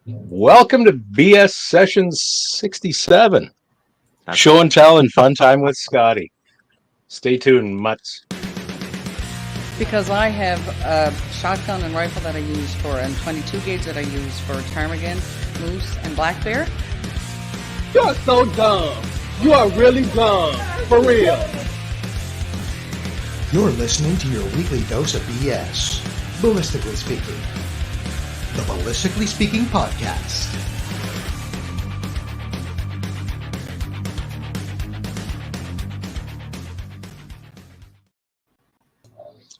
Welcome to BS Session 67. Show and tell and fun time with Scotty. Stay tuned, mutts. Because I have a shotgun and rifle that I use for, and 22 gauge that I use for ptarmigan, moose, and black bear. You're so dumb. You are really dumb. For real. You're listening to your weekly dose of BS, Ballistically Speaking. The Ballistically Speaking Podcast.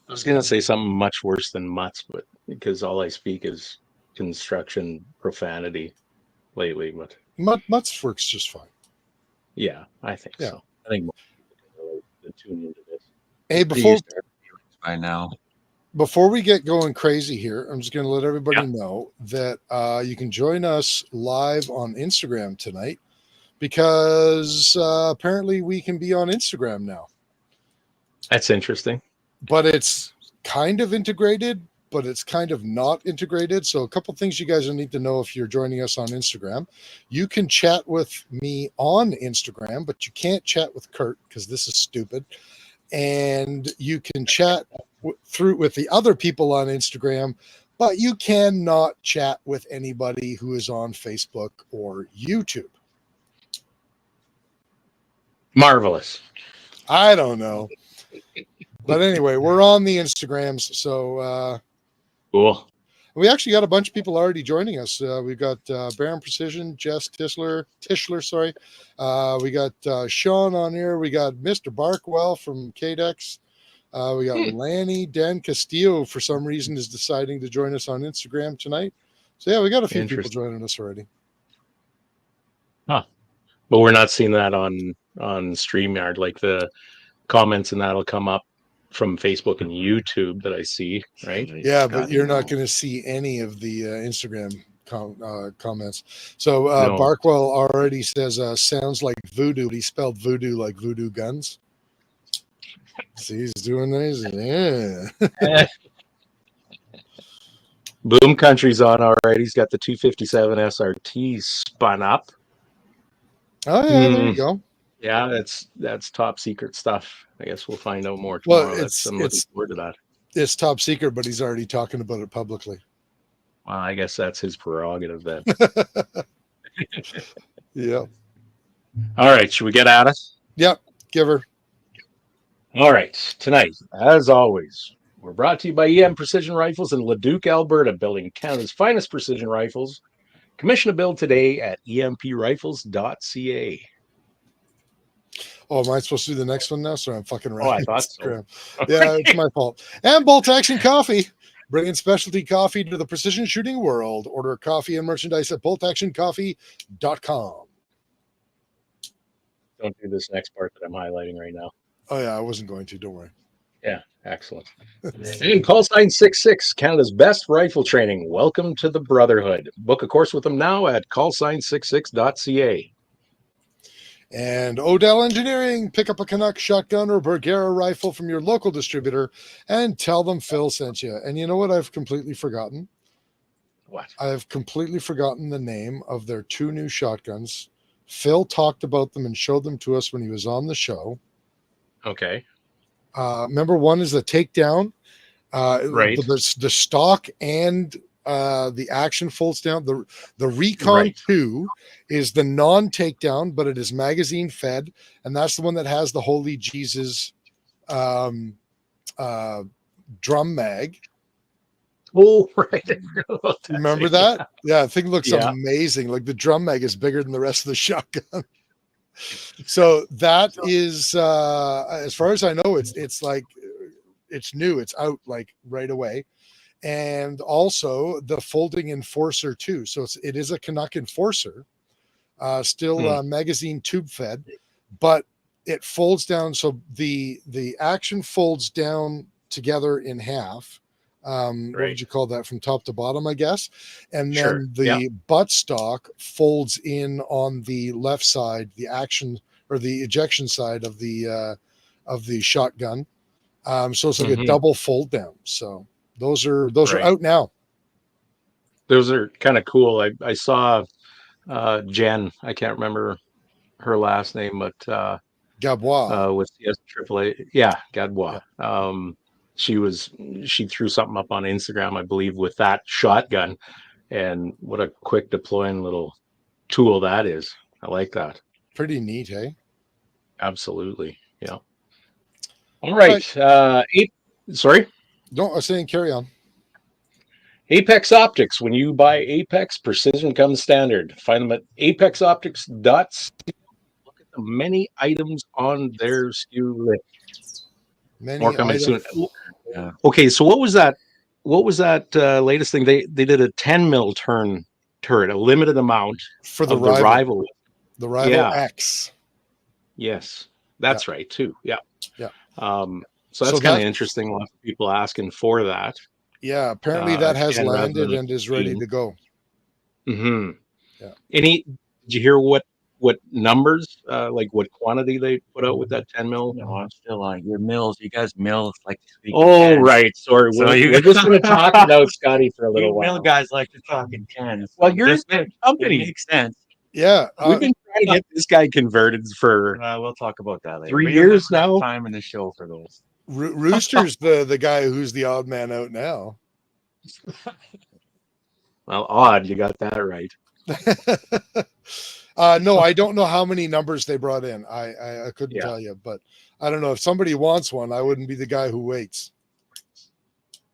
I was going to say something much worse than mutts, but because all I speak is construction profanity lately. But Mutts works just fine. yeah, I think so. I think more people can tune into this. Hey, Pretty used to our feelings by now. before we get going crazy here, I'm just going to let everybody know that you can join us live on Instagram tonight because apparently we can be on Instagram now. That's interesting. But it's kind of integrated, but it's kind of not integrated. So a couple things you guys will need to know if you're joining us on Instagram. You can chat with me on Instagram, but you can't chat with Kurt because this is stupid. And you can chat through with the other people on Instagram, but you cannot chat with anybody who is on Facebook or YouTube. Marvelous. I don't know. But anyway, we're on the Instagrams. So Cool. we actually got a bunch of people already joining us. We've got Baron Precision, Jess Tischler, sorry. We got Sean on here. We got Mr. Barkwell from KDEX. We got Lanny. Dan Castillo, for some reason, is deciding to join us on Instagram tonight. So, yeah, we got a few people joining us already. Huh. But we're not seeing that on StreamYard. Like the comments and that'll come up from Facebook and YouTube that I see, right? Yeah, but you're not going to see any of the Instagram comments. So No. Barkwell already says, sounds like voodoo. He spelled voodoo like voodoo guns. See, he's doing these. Yeah. Boom Country's on all right. He's got the 257 SRT spun up. Oh, yeah, there you go. Yeah, that's top secret stuff. I guess we'll find out more tomorrow. Well, I'm looking forward to that. It's top secret, but he's already talking about it publicly. Well, I guess that's his prerogative then. Yeah. All right, should we get at it? Yep, give her. All right, tonight, as always, we're brought to you by EM Precision Rifles in Leduc, Alberta, building Canada's finest precision rifles. Commission a build today at emprifles.ca. Oh, am I supposed to do the next one now? Sorry, I'm fucking around. Oh, I thought so. Yeah, it's my fault. And Bolt Action Coffee, bringing specialty coffee to the precision shooting world. Order coffee and merchandise at boltactioncoffee.com. Don't do this next part that I'm highlighting right now. Oh, yeah, I wasn't going to. Don't worry. Yeah, excellent. And call sign 66, Canada's best rifle training. Welcome to the Brotherhood. Book a course with them now at callsign66.ca. And Odell Engineering, pick up a Canuck shotgun or Bergera rifle from your local distributor and tell them Phil sent you. And you know what I've completely forgotten? What? I've completely forgotten the name of their two new shotguns. Phil talked about them and showed them to us when he was on the show. Okay. Remember, one is the takedown. Right. The stock and the action folds down. The Recon 2 is the non-takedown, but it is magazine fed, and that's the one that has the Holy Jesus drum mag. Oh, right. I forgot about that. Remember that? Yeah, the thing looks amazing. Like the drum mag is bigger than the rest of the shotgun. So that is, as far as I know, it's like it's new. It's out like right away. And also the folding Enforcer too. So it is a Canuck Enforcer, still magazine tube fed, but it folds down. So the action folds down together in half. What would you call that, from top to bottom, I guess? And then the buttstock folds in on the left side, the action or the ejection side of the shotgun. So it's like a double fold down. So those are out now. those are kind of cool. I saw Jen. I can't remember her last name, but Gabois. with CS AAA. Yeah, Gadbois. Yeah. She threw something up on Instagram, I believe, with that shotgun, and what a quick deploying little tool that is. I like that. Pretty neat, hey? Absolutely. Yeah. All right. Sorry. No, I was saying carry on. Apex Optics. When you buy Apex, precision comes standard. Find them at apexoptics.ca. Look at the many items on their SKU list. Many More coming items. soon. Yeah. Okay, so what was that? What was that latest thing? They did a 10 mil turret, a limited amount for the of rival. The rival yeah. X. Yes, that's right too. Yeah. Yeah. So that's kind of interesting. Lots of people asking for that. Yeah, apparently that has landed and is ready to go. Mm-hmm. Yeah. Did you hear what numbers, like what quantity they put out with that 10 mil? No, I'm still on your mills. You guys mills like to speak. Oh, right. Sorry. So we're just going to talk about Scotty for a little while. Mill guys like to talk in cans. Well, you're the company. It makes sense. Yeah. We've been trying to get this guy converted for we'll talk about that later. 3 years now. Time in the show for those. Rooster's the guy who's the odd man out now. Well, odd. You got that right. No, I don't know how many numbers they brought in. I couldn't tell you, but I don't know. If somebody wants one, I wouldn't be the guy who waits.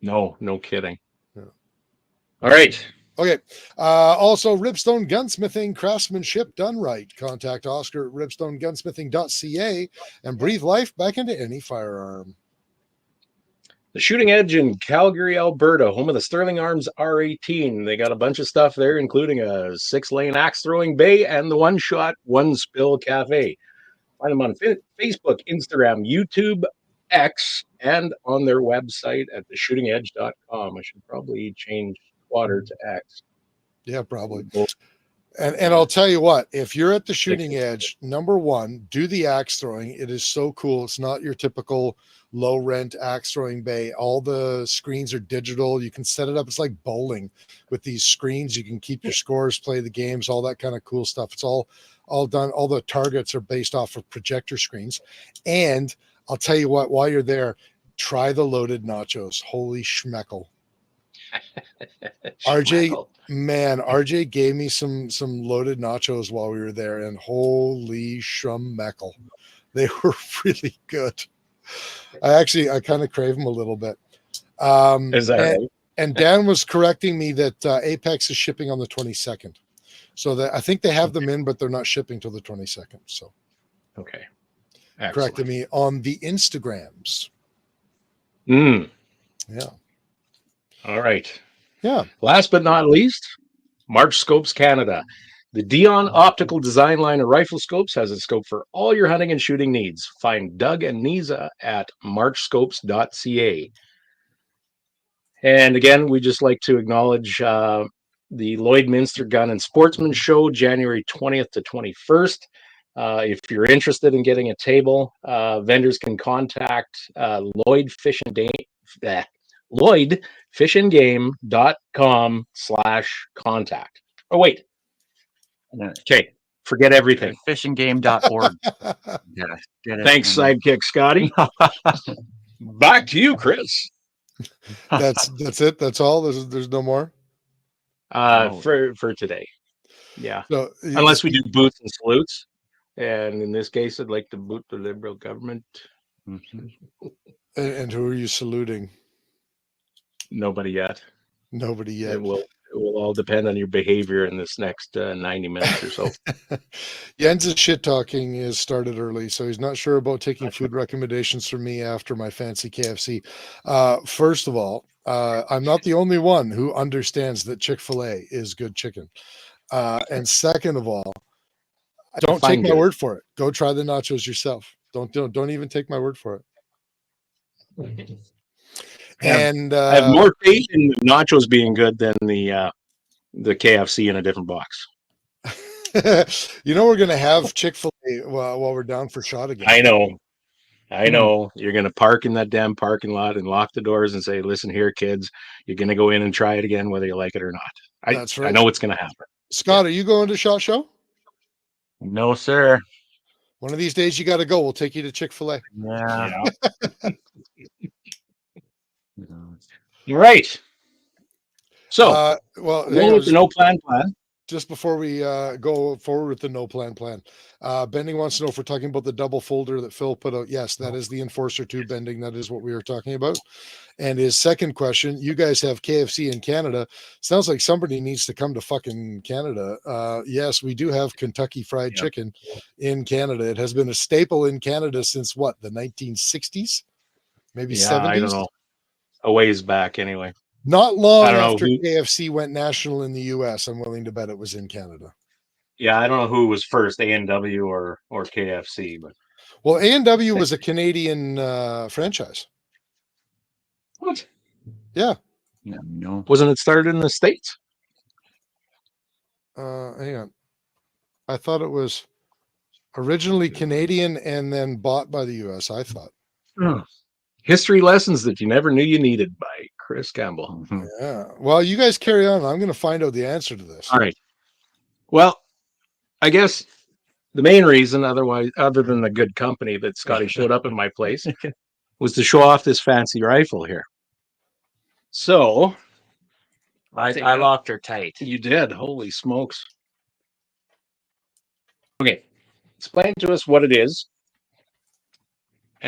No kidding. Yeah. All right. Okay. Also, Ripstone Gunsmithing craftsmanship done right. Contact Oscar at ripstonegunsmithing.ca and breathe life back into any firearm. The Shooting Edge in Calgary, Alberta, home of the Sterling Arms R18. They got a bunch of stuff there, including a 6-lane axe throwing bay and the One Shot, One Spill Cafe. Find them on Facebook, Instagram, YouTube, X, and on their website at theshootingedge.com. I should probably change Twitter to X. Yeah, probably. And I'll tell you what, if you're at the Shooting Edge, number one, do the axe throwing. It is so cool. It's not your typical low rent axe throwing bay. All the screens are digital. You can set it up. It's like bowling with these screens. You can keep your scores, play the games, all that kind of cool stuff. It's all done. All the targets are based off of projector screens. And I'll tell you what, while you're there, try the loaded nachos. Holy schmeckle. RJ gave me some loaded nachos while we were there, and holy schmeckle, they were really good. I kind of crave them a little bit. Is that right? And Dan was correcting me that Apex is shipping on the 22nd, so that I think they have them in, but they're not shipping till the 22nd. So, okay, corrected me on the Instagrams. Yeah. All right. Yeah. Last but not least, March Scopes Canada. The Dion Optical Design line of rifle scopes has a scope for all your hunting and shooting needs. Find Doug and Nisa at marchscopes.ca. And again, we just like to acknowledge the Lloydminster Gun and Sportsman Show, January 20th to 21st. If you're interested in getting a table, vendors can contact lloydfishandgame.com/contact. Oh, wait. Okay. Forget everything. Fishandgame.org. Yeah. Thanks, sidekick Scotty. Back to you, Chris. That's it. That's all. There's no more. For today. Yeah. So, unless we do boots and salutes. And in this case, I'd like to boot the Liberal government. Mm-hmm. And who are you saluting? Nobody yet. Nobody yet. It will all depend on your behavior in this next 90 minutes or so. Jens' shit talking is started early, so he's not sure about taking food recommendations from me after my fancy KFC. First of all, I'm not the only one who understands that Chick-fil-A is good chicken. And second of all, don't take my word for it. Go try the nachos yourself. Don't even take my word for it. And I have more faith in the nachos being good than the KFC in a different box. We're gonna have Chick-fil-A while we're down for shot again. I know. You're gonna park in that damn parking lot and lock the doors and say, "Listen here, kids. You're gonna go in and try it again, whether you like it or not." That's I right. know it's going to happen. Scott, are you going to SHOT Show? No, sir. One of these days you got to go. We'll take you to Chick-fil-A. Yeah. You're right. So, well, hang going on, with the no plan. just before we go forward with the no plan, Bending wants to know if we're talking about the double folder that Phil put out. Yes, that is the Enforcer 2 Bending. That is what we were talking about. And his second question, you guys have KFC in Canada. Sounds like somebody needs to come to fucking Canada. Yes, we do have Kentucky Fried Chicken in Canada. It has been a staple in Canada since what, the 1960s? Maybe 70s? I don't know. A ways back anyway. Not long I don't know after who- KFC went national in the US, I'm willing to bet it was in Canada. Yeah, I don't know who was first, A&W or KFC, but Well, A&W was a Canadian franchise. what? Yeah. No. Wasn't it started in the States? Hang on. I thought it was originally Canadian and then bought by the US, I thought. History lessons that you never knew you needed by Chris Campbell. Yeah. Well, you guys carry on. I'm going to find out the answer to this. All right. Well, I guess the main reason, other than the good company that Scotty showed up in my place, was to show off this fancy rifle here. So I locked her tight. you did. Holy smokes. Okay. Explain to us what it is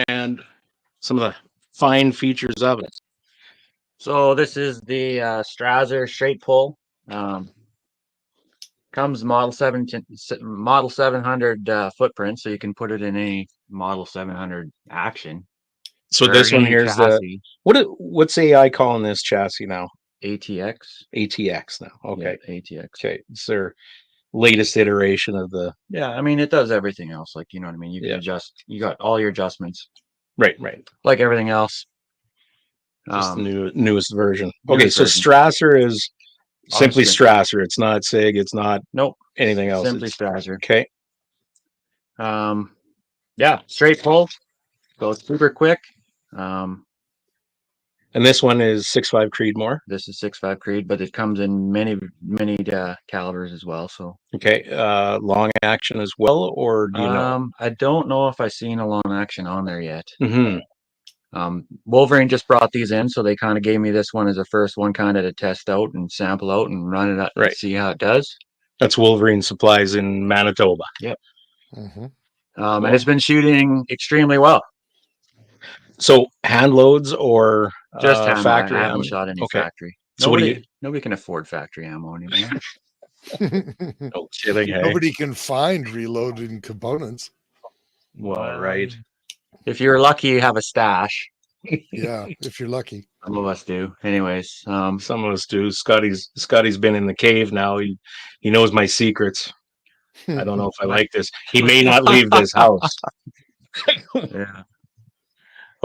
and some of the fine features of it. So this is the Strasser straight pull. Comes Model 700 footprint, so you can put it in any Model 700 action. So Or this one any here's chassis. what's AI calling this chassis now? ATX. ATX now. Okay. Yeah, ATX. Okay. It's their latest iteration of the Yeah, I mean it does everything else. Like, you know what I mean? You can adjust. You got all your adjustments, right. like everything else. Just the newest version. Okay, newest so version. Strasser is simply Honestly. Strasser. It's not SIG. It's not Nope. anything else. Simply It's- Strasser. Okay. Yeah, straight pull. Goes super quick. And this one is 6.5 Creedmoor. This is 6.5 Creed, but it comes in many calibers as well. So Okay. Long action as well, or do you know? I don't know if I've seen a long action on there yet. Mm-hmm. Wolverine just brought these in, so they kind of gave me this one as a first one, kind of to test out and sample out and run it up and Right. see how it does. That's Wolverine Supplies in Manitoba. Yep. Mhm. And it's been shooting extremely well. So hand loads or Just hand factory I haven't ammo? shot any Okay. factory. So what do Nobody can afford factory ammo anymore. No kidding. Hey? Nobody can find reloading components. Well, right. If you're lucky, you have a stash. Yeah, if you're lucky. Some of us do. Anyways, Some of us do. Scotty's been in the cave now. He knows my secrets. I don't know if I like this. He may not leave this house. yeah.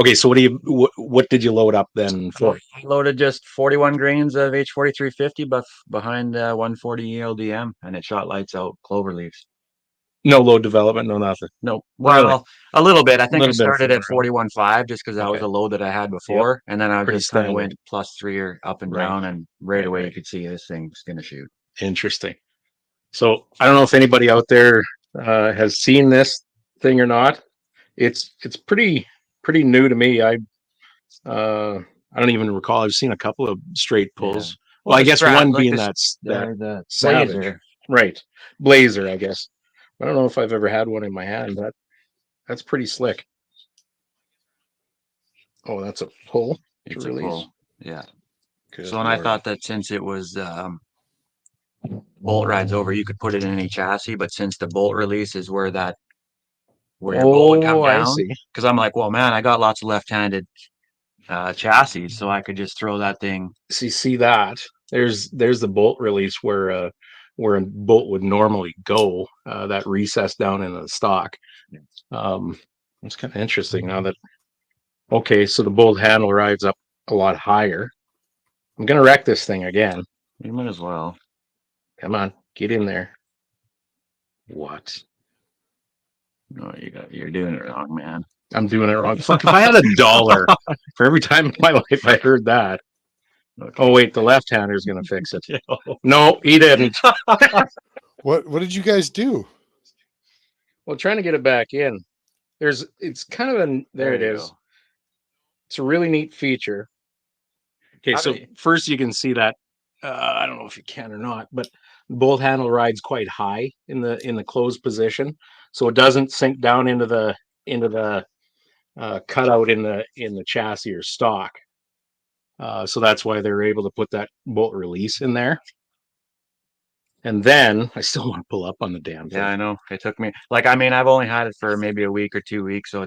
Okay, so what did you load up then for? Loaded just 41 grains of H4350 behind 140 ELDM, and it shot lights out clover leaves. No load development, no nothing. No, well, Really? a little bit. I think Little I bit of started at flavor. 41.5 just because that was Okay. a load that I had before, and then I Pretty just kind of standard. went +3 or up and Right. down, and right away you right. could see this thing's gonna shoot. Interesting. So I don't know if anybody out there has seen this thing or not. It's pretty new to me. I don't even recall. I've seen a couple of straight pulls. Well, I the guess Strat, one like being the that the Savage. Blazer. Right. Blazer, I guess. I don't know if I've ever had one in my hand, but that's pretty slick. Oh, that's a pull to It's a release. pull. Yeah. Good So, and I Lord. thought that since it was bolt rides over, you could put it in any chassis, but since the bolt release is where your bolt would come Oh, I down, see. because I'm like, well, man, I got lots of left-handed chassis, so I could just throw that thing. See that? There's the bolt release where a bolt would normally go. That recess down in the stock. It's kind of interesting now that. Okay, so the bolt handle rides up a lot higher. I'm gonna wreck this thing again. You might as well. Come on, get in there. What? No, you're doing it wrong, man. I'm doing it wrong. Fuck, if I had $1 for every time in my life I heard that. Okay. Oh wait, the left-hander is going to fix it. No, he didn't. What did you guys do? Well, trying to get it back in. It's kind of there it you is. go. It's a really neat feature. Okay, How so do you- first you can see that I don't know if you can or not, but the bolt handle rides quite high in the closed position, so it doesn't sink down into the cutout in the chassis or stock. So that's why they're able to put that bolt release in there. And then I still want to pull up on the damn thing. Yeah, I know. It took me I've only had it for maybe a week or 2 weeks, so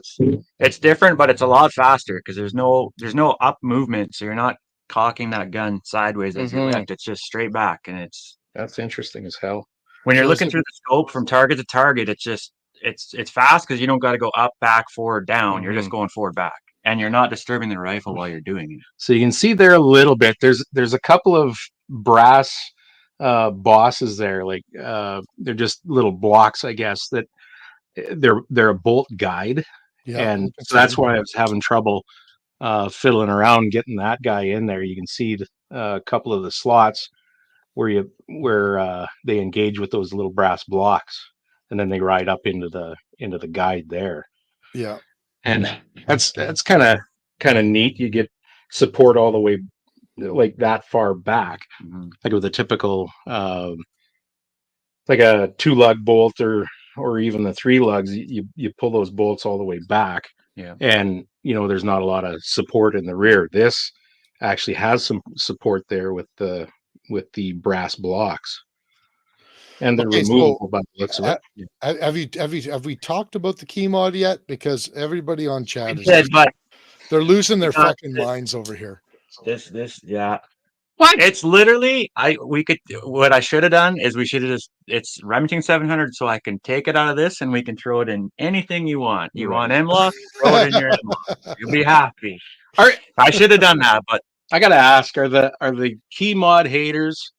it's different, but it's a lot faster because there's no up movement, so you're not cocking that gun sideways as you lift. It's just straight back, and That's interesting as hell. when you're So looking through the scope from target to target, it's fast because you don't got to go up, back, forward, down. You're just going forward, back, and you're not disturbing the rifle while you're doing it. So you can see there a little bit. There's a couple of brass bosses there, like they're just little blocks, I guess, that they're a bolt guide. Yeah, And so that's why I was having trouble fiddling around getting that guy in there. You can see a couple of the slots where they engage with those little brass blocks, and then they ride up into the guide there. yeah. And that's kind of neat. You get support all the way like that far back, like with a typical like a 2-lug bolt or even the 3 lugs. You pull those bolts all the way back, and there's not a lot of support in the rear. This actually has some support there with the brass blocks, and they're removable by the looks of it. Have we talked about the key mod yet? Because everybody on chat But they're losing their fucking minds over here. Yeah. What? It's literally what I should have done is we should have it's Remington 700, so I can take it out of this and we can throw it in anything you want. You want MLOC, throw it in your MLOC. You'll be happy. I should have done that, but I gotta ask: are the key mod haters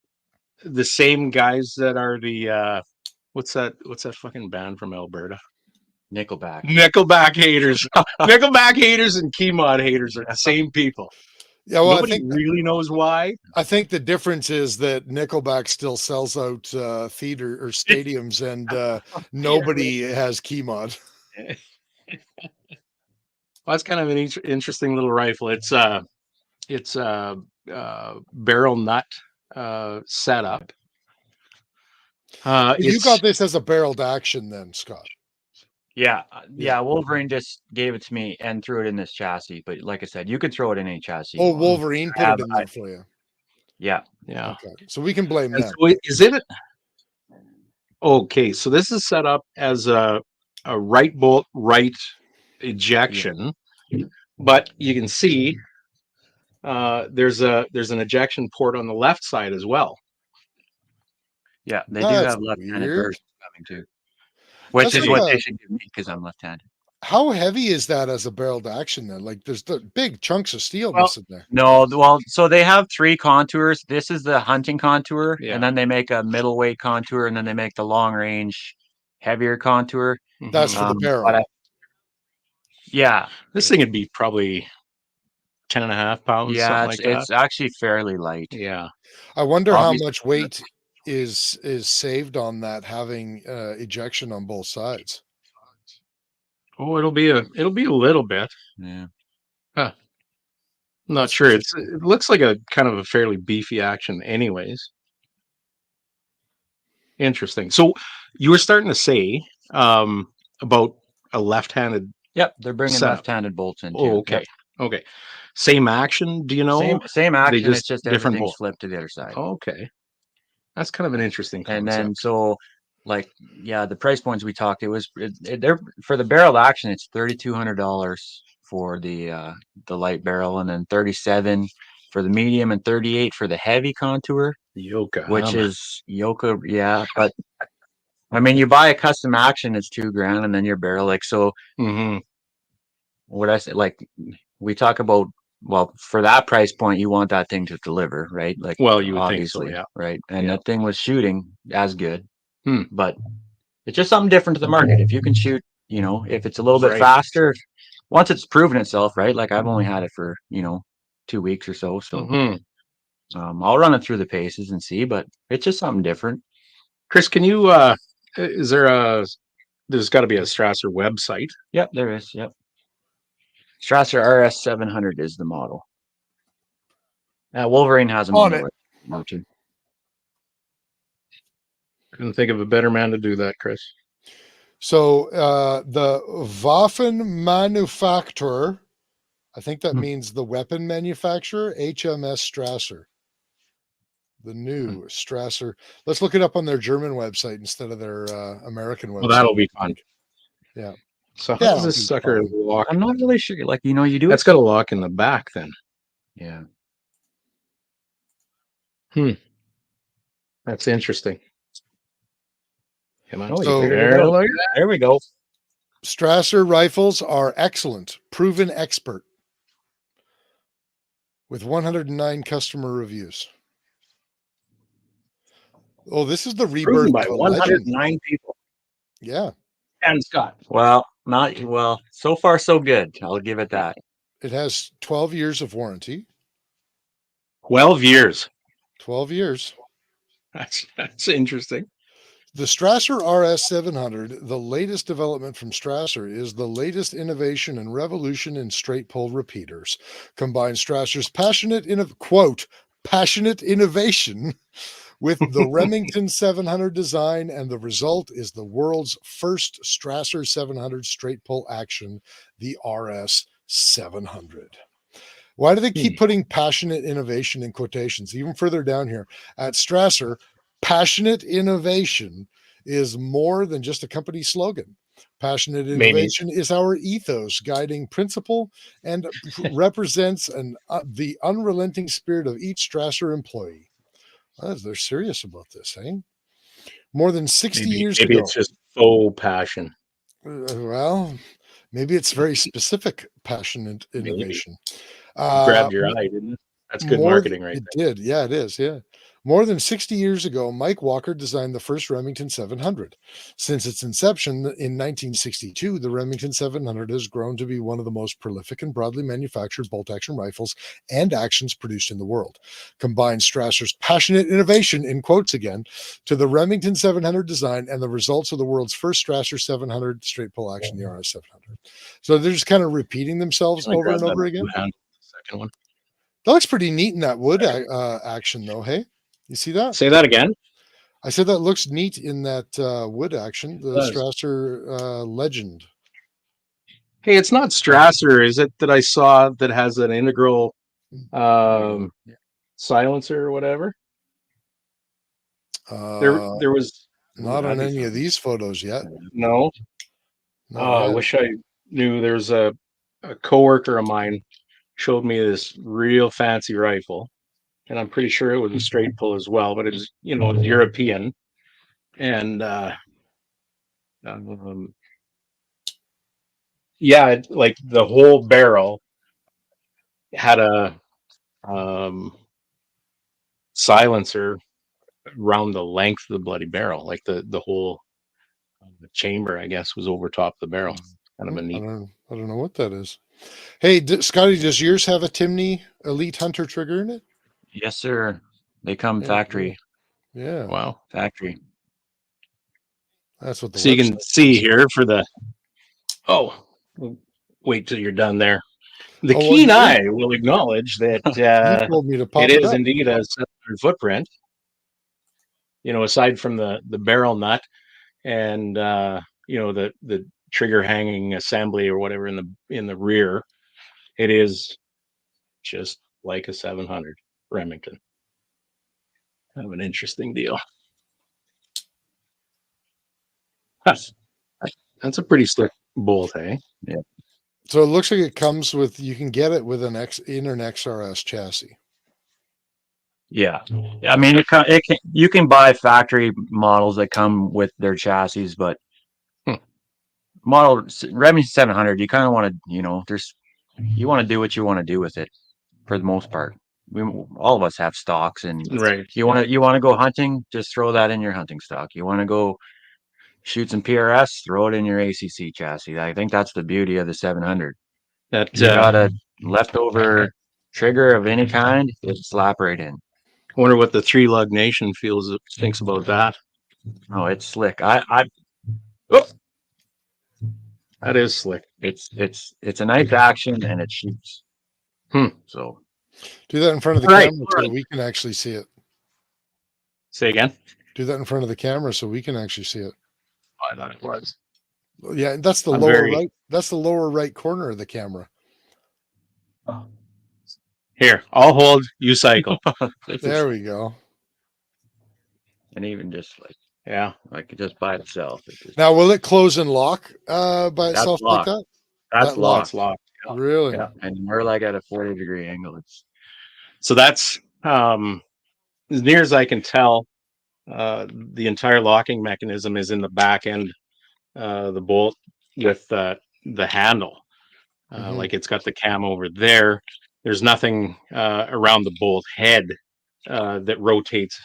the same guys that are the what's that fucking band from Alberta? Nickelback haters. Nickelback haters and key mod haters are the same people. Yeah, well, Nobody really knows why. I think the difference is that Nickelback still sells out theater or stadiums, and nobody has key mod. Well, that's kind of an interesting little rifle. It's barrel nut setup. You got this as a barreled action, then, Scott. Yeah. Wolverine just gave it to me and threw it in this chassis. But like I said, you could throw it in any chassis. Oh, Wolverine put it in there for you. Yeah. Okay. So we can blame them. So is it? Okay, so this is set up as a right bolt, right ejection, but you can see there's an ejection port on the left side as well. Yeah, they do have left-handed versions coming too. Which is what they should give me because I'm left-handed. How heavy is that as a barreled action then? Like there's the big chunks of steel missing there. No, so they have 3 contours. This is the hunting contour, and then they make a middleweight contour, and then they make the long range, heavier contour. That's for the barrel. This thing would be probably 10.5 pounds. Yeah, something it's actually fairly light. Yeah, I wonder how much weight is saved on that having ejection on both sides. Oh, it'll be a little bit. Yeah. Huh. I'm not sure. It looks like a kind of a fairly beefy action anyways. Interesting. So you were starting to say about a left-handed. Yep, they're bringing left-handed bolts in too. Oh, okay. Yep. Okay. Same action, do you know? Same action, it's just different bolts flipped to the other side. Oh, okay. That's kind of an interesting concept. And then so the price points we talked, they're for the barreled action, it's $3,200 for the light barrel, and then $37 for the medium, and $38 for the heavy contour. Which is Yoka, yeah. But I mean, you buy a custom action, it's $2,000, and then your barrel, what I say, we talk about. Well, for that price point, you want that thing to deliver, right? You would think so, yeah. Right. And that thing was shooting as good, but it's just something different to the market. If you can shoot, if it's a little bit faster, once it's proven itself, right? Like I've only had it for 2 weeks or so. So I'll run it through the paces and see, but it's just something different. Chris, can you is there's got to be a Strasser website? Yep, there is. Yep. Strasser RS 700 is the model. Wolverine has them on the website too. Couldn't think of a better man to do that, Chris. So the Waffenmanufaktur, I think that means the weapon manufacturer, HMS Strasser. The new Strasser. Let's look it up on their German website instead of their American website. Well, that'll be fun. Yeah. So how does this sucker lock? I'm not really sure. Like, you do That's got a lock in the back then. Yeah. That's interesting. Come on. Oh, So- there we go. Strasser rifles are excellent, proven expert, with 109 customer reviews. Oh, this is the Proven rebirth by of a legend. 109 people. Yeah, And Scott. Well, so far so good. I'll give it that. it has 12 years of warranty. 12 years. 12 years. That's interesting. The Strasser RS 700, the latest development from Strasser, is the latest innovation and revolution in straight pull repeaters. Combine Strasser's passionate innovation with the Remington 700 design, and the result is the world's first Strasser 700 straight pull action, the RS 700. Why do they keep putting passionate innovation in quotations? Even further down here at Strasser, passionate innovation is more than just a company slogan. Passionate innovation is our ethos, guiding principle, and represents the unrelenting spirit of each Strasser employee. They're serious about this, eh? More than 60 years ago. Maybe it's just faux passion. Well, maybe it's very specific passionate innovation. Grabbed your eye, didn't it? That's good marketing right there. It did. Yeah, it is. Yeah. More than 60 years ago, Mike Walker designed the first Remington 700. Since its inception in 1962, the Remington 700 has grown to be one of the most prolific and broadly manufactured bolt-action rifles and actions produced in the world. Combine Strasser's passionate innovation, in quotes again, to the Remington 700 design, and the results of the world's first Strasser 700 straight pull action, the RS 700. So they're just kind of repeating themselves over and over again. Second one. That looks pretty neat in that wood action, though. Hey, you see that? Say that again. I said that looks neat in that wood action. The Strasser legend. Hey, it's not Strasser, is it? That I saw that has an integral silencer or whatever. There was not on any of these photos yet. No. I wish I knew. There's a coworker of mine showed me this real fancy rifle, and I'm pretty sure it was a straight pull as well, but it was, European. And like the whole barrel had a silencer around the length of the bloody barrel, like the whole chamber, I guess, was over top the barrel. Kind of a neat. I don't know what that is. Hey, Scotty, does yours have a Timney Elite Hunter trigger in it? Yes, sir. They come factory. Yeah. Wow. Factory. That's what. So you can see here for the. Oh, wait till you're done there. The keen eye will acknowledge that you told me to pop it is up. indeed a 700 footprint. Aside from the barrel nut and the trigger hanging assembly or whatever in the rear, it is just like a 700 Remington. Kind of an interesting deal. That's a pretty slick bolt, hey? Yeah. So it looks like it comes with, you can get it with an XRS chassis. Yeah. I mean, you can buy factory models that come with their chassis, but model Remington 700, you kind of want to, you want to do what you want to do with it for the most part. All of us have stocks, and right. You want to go hunting, just throw that in your hunting stock. You want to go shoot some PRS, throw it in your ACC chassis. I think that's the beauty of the 700. That you got a leftover trigger of any kind, it slap right in. I wonder what the Three Lug Nation thinks about that. Oh, it's slick. Oh, that is slick. It's a nice action and it shoots. So Do that in front of the All right. camera so we can actually see it. Say again. Do that in front of the camera so we can actually see it. I thought it was. Yeah, that's the I'm lower very- right. That's the lower right corner of the camera. Here, I'll hold. You cycle. There we go. and even just Yeah. like just by itself. It just, Now, will it close and lock by That's itself like locked. that? that's that locked. It's locked. Yeah. Really? Yeah, and we're like at a 40-degree angle. It's So that's as near as I can tell. The entire locking mechanism is in the back end, the bolt with the handle. Mhm. Like it's got the cam over there. There's nothing around the bolt head that rotates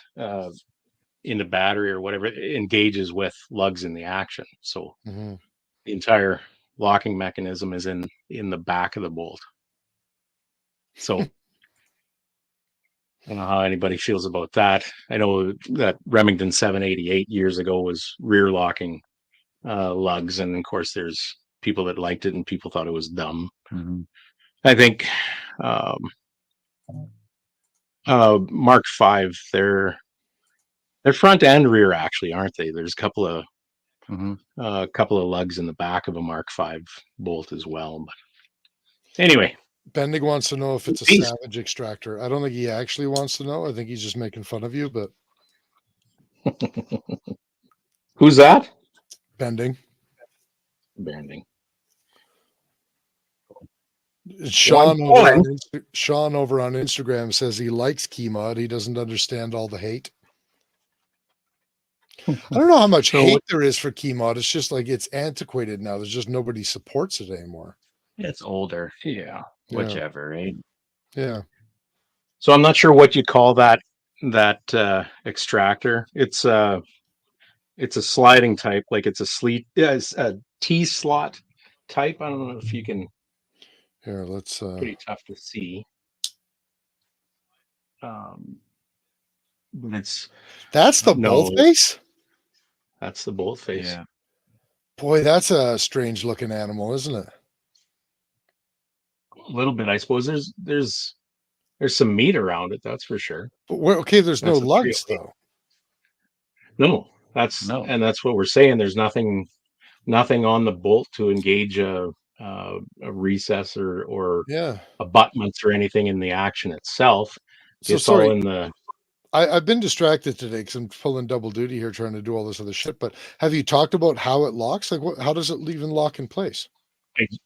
into battery or whatever. It engages with lugs in the action. So Mhm. the entire locking mechanism is in the back of the bolt. So I don't know how anybody feels about that. I know that Remington 788 years ago was rear locking lugs, and of course there's people that liked it and people thought it was dumb. I think Mark V, they're front and rear actually, aren't they? There's a couple of lugs in the back of a Mark V bolt as well. But anyway, Bending wants to know if it's a Please. Savage extractor. I don't think he actually wants to know. I think he's just making fun of you, but who's that? Bending. Branding. Sean One over, on point. Sean over on Instagram says he likes Keymod. He doesn't understand all the hate. I don't know how much So- hate there is for Keymod. It's just like it's antiquated now. There's just nobody supports it anymore. it's older. Yeah. Yeah. Whichever, right? Yeah. So I'm not sure what you call that extractor. It's a sliding type, like it's it's a T slot type. I don't know if you can. Here, let's Pretty tough to see. But it's that's the No. bolt face? that's the bolt face. Yeah. Boy, that's a strange looking animal, isn't it? A little bit, I suppose. There's some meat around it, that's for sure. But okay, there's no That's a lugs 308. though. No, that's No. and that's what we're saying. There's nothing on the bolt to engage a recess or Yeah. abutments or anything in the action itself. So It's all sorry, in the. I've been distracted today because I'm pulling double duty here trying to do all this other shit. But have you talked about how it locks? Like, how does it even lock in place?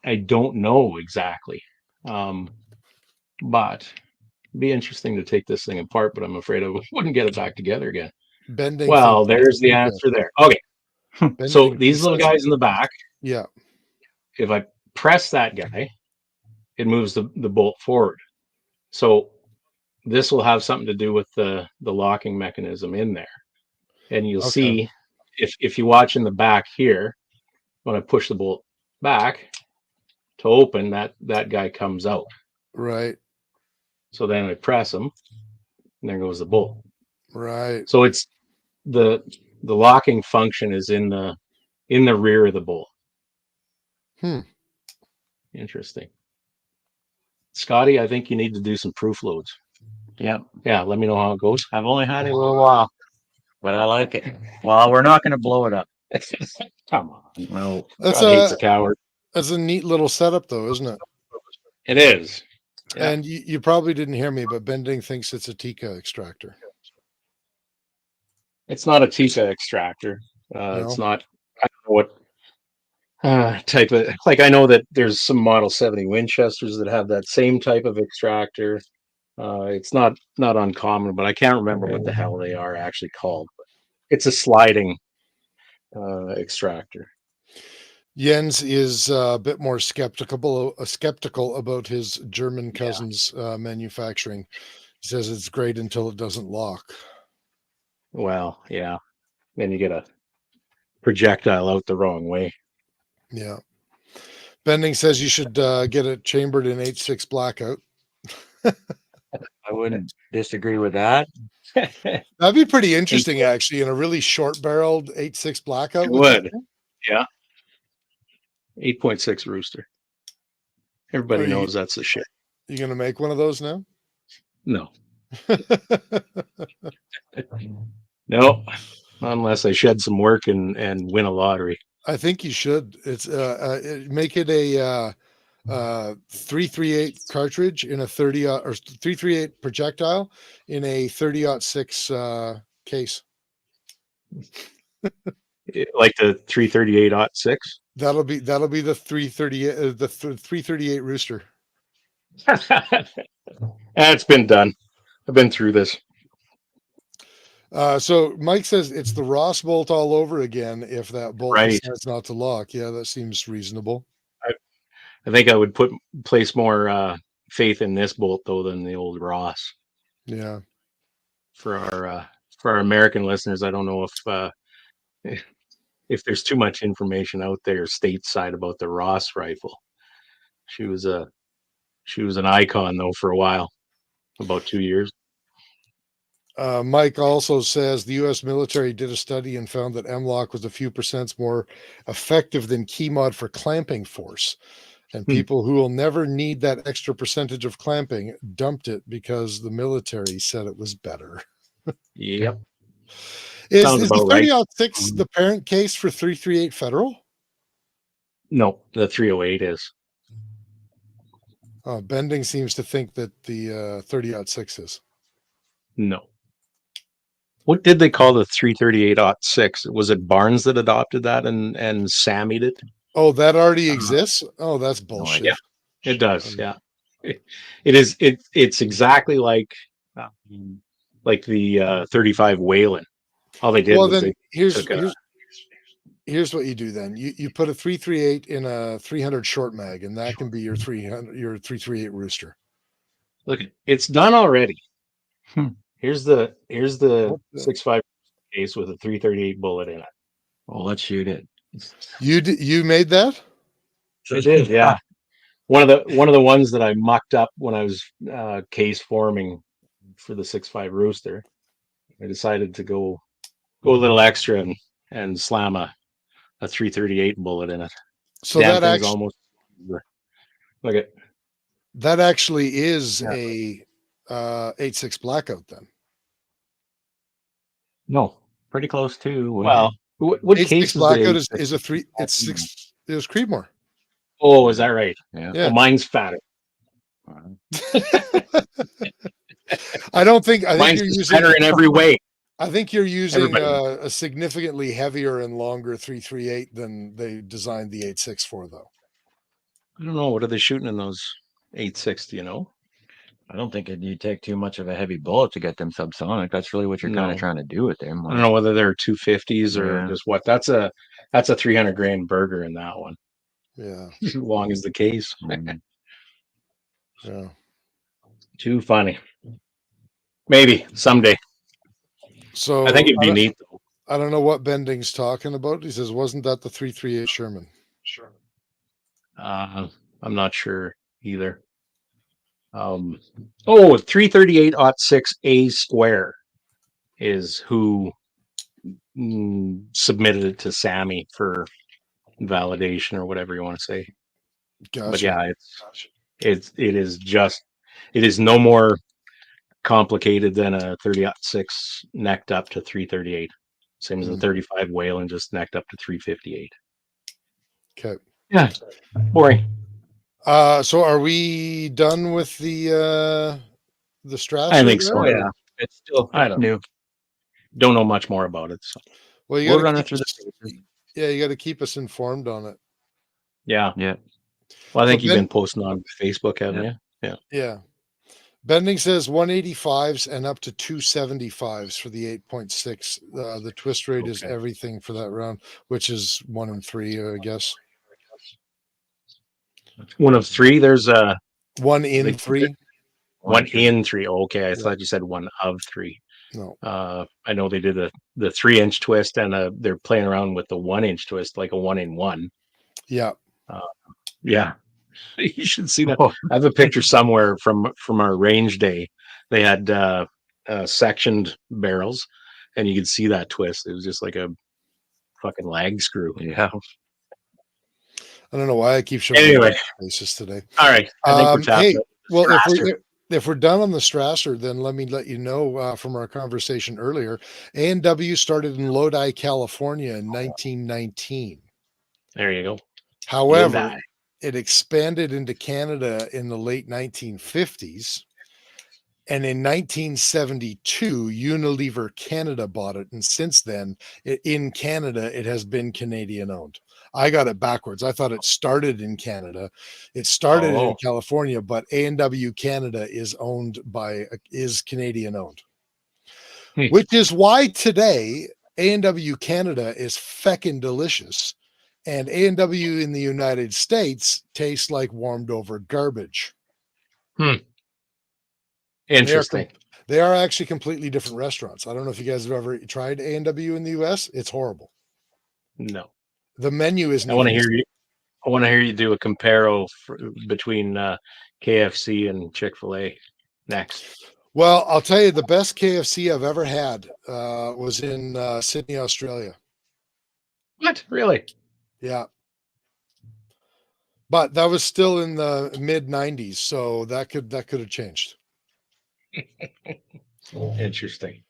I don't know exactly, but it'd be interesting to take this thing apart. But I'm afraid I wouldn't get it back together again. Bending. Well, thinks there's the it's answer there. Okay, Bending so thinks these little it's- guys in the back. Yeah. If I press that guy, it moves the bolt forward. So this will have something to do with the locking mechanism in there. And you'll Okay. see if you watch in the back here, when I push the bolt back to open, that guy comes out. Right. So then I press him, and there goes the bolt. Right. So it's the locking function is in the rear of the bolt. Interesting. Scotty, I think you need to do some proof loads. Yep. Yeah, let me know how it goes. I've only had it a little while, but I like it. Well, we're not going to blow it up. Come on. No. That's God hates a a coward. neat little setup though, isn't it? It is. Yeah. And you probably didn't hear me, but Bending thinks it's a Tika extractor. It's not a Tika extractor. It's No? not. I don't know what type of. Like I know that there's some Model 70 Winchesters that have that same type of extractor. It's not uncommon, but I can't remember what the hell they are actually called. But it's a sliding extractor. Jens is a bit more skeptical about his German cousin's manufacturing. He says it's great until it doesn't lock. Well, yeah. Then you get a projectile out the wrong way. Yeah. Bending says you should get it chambered in H6 blackout. I I wouldn't disagree with that. That'd be pretty interesting, actually, in a really short-barreled 8.6 blackout. It with that would. thing. Yeah. 8.6 Rooster. Everybody knows that's the shit. You gonna make one of those now? No. No. Unless I shed some work and win a lottery. I think you should. It's make it a 338 cartridge in a 30 or 338 projectile in a 30-06 case. Like the 338-06. That'll be the 338 the 338 Rooster. It's been done. I've been through this. So Mike says it's the Ross bolt all over again if that bolt decides not to lock. Yeah, that seems reasonable. I think I would place more faith in this bolt though than the old Ross. Yeah. For our American listeners, I don't know if there's too much information out there stateside about the Ross rifle. She was an icon though for a while, about 2 years. Mike also says the U.S. military did a study and found that M-LOK was a few percent more effective than KeyMod for clamping force. And people who will never need that extra percentage of clamping dumped it because the military said it was better. Yep. Is the 30-06 the parent case for 338 Federal? No, the 308 is. Bending seems to think that the 30-06 is. No. What did they call the 338-06? Was it Barnes that adopted that and Sammied it? Oh, that already exists? Oh, that's bullshit. Yeah, it does. Yeah. It's exactly like the 35 Whalen. All they did was here's what you do then. You put a 338 in a 300 short mag, and that can be your 338 Rooster. Look, it's done already. Here's the 6.5 case with a 338 bullet in it. Well, let's shoot it. You made that? I did, yeah. One of the ones that I mucked up when I was case forming for the 6.5 Rooster. I decided to go a little extra and slam a 338 bullet in it. So that actually almost look at that actually is a 8.6 blackout then. No, pretty close to. Well, what case blackout is a 3? It's 6. It was Creedmoor. Oh, is that right? Yeah. Well, mine's fatter. I think mine's you're using better in every way. I think you're using a significantly heavier and longer 338 than they designed the 8.6 for, though. I don't know. What are they shooting in those 8.6? Do you know? I don't think you take too much of a heavy bullet to get them subsonic. That's really what you're kind of trying to do with them. I don't know whether they're 250s or just what. That's a 300 grain burger in that one. Yeah, as long as the case. Yeah, too funny. Maybe someday. So I think it'd be neat. Though. I don't know what Bending's talking about. He says, "Wasn't that the 338 Sherman?" Sure. I'm not sure either. 338-06 A is who submitted it to Sammy for validation or whatever you want to say. Gotcha. But yeah, it is no more complicated than a 30-06 necked up to 338. Same as the 35 Whalen, just necked up to 358. Okay. Yeah. Boring. So are we done with the Strasser? I think so. Yeah. It's still new. Don't know much more about it. So. Well, you we'll run it through the pages. Yeah, you got to keep us informed on it. Yeah. Yeah. Well, I think you've been posting on Facebook, haven't you? Yeah. Yeah. Bending says 185s and up to 275s for the 8.6. The twist rate is everything for that round, which is 1 in 3, I guess. 1 of 3. There's a 1 in 3. 1 in 3. Okay, I thought you said 1 of 3. No. I know they did the 3-inch twist, and they're playing around with the 1-inch twist, like a 1 in 1. Yeah. Yeah. You should see that. I have a picture somewhere from our range day they had sectioned barrels, and you could see that twist. It was just like a fucking lag screw. Yeah. I don't know why I keep showing Anyway, faces today. all right. I think we're tapping Hey, it. well, Strasser. if we're done on the Strasser, then let me let you know from our conversation earlier. A&W started in Lodi, California in 1919. There you go. However, Lodi. it expanded into Canada in the late 1950s. And in 1972, Unilever Canada bought it. And since then, in Canada, it has been Canadian owned. I got it backwards. I thought it started in Canada. It started in California, but A&W Canada is Canadian owned. Which is why today A&W Canada is feckin' delicious. And A&W in the United States tastes like warmed over garbage. Interesting. They are actually completely different restaurants. I don't know if you guys have ever tried A&W in the US. It's horrible. No. The menu isn't. I want to hear you. I want to hear you do a comparo between KFC and Chick-fil-A next. Well, I'll tell you, the best KFC I've ever had was in Sydney, Australia. What? Really? Yeah. But that was still in the mid 90s, so that could have changed. Interesting.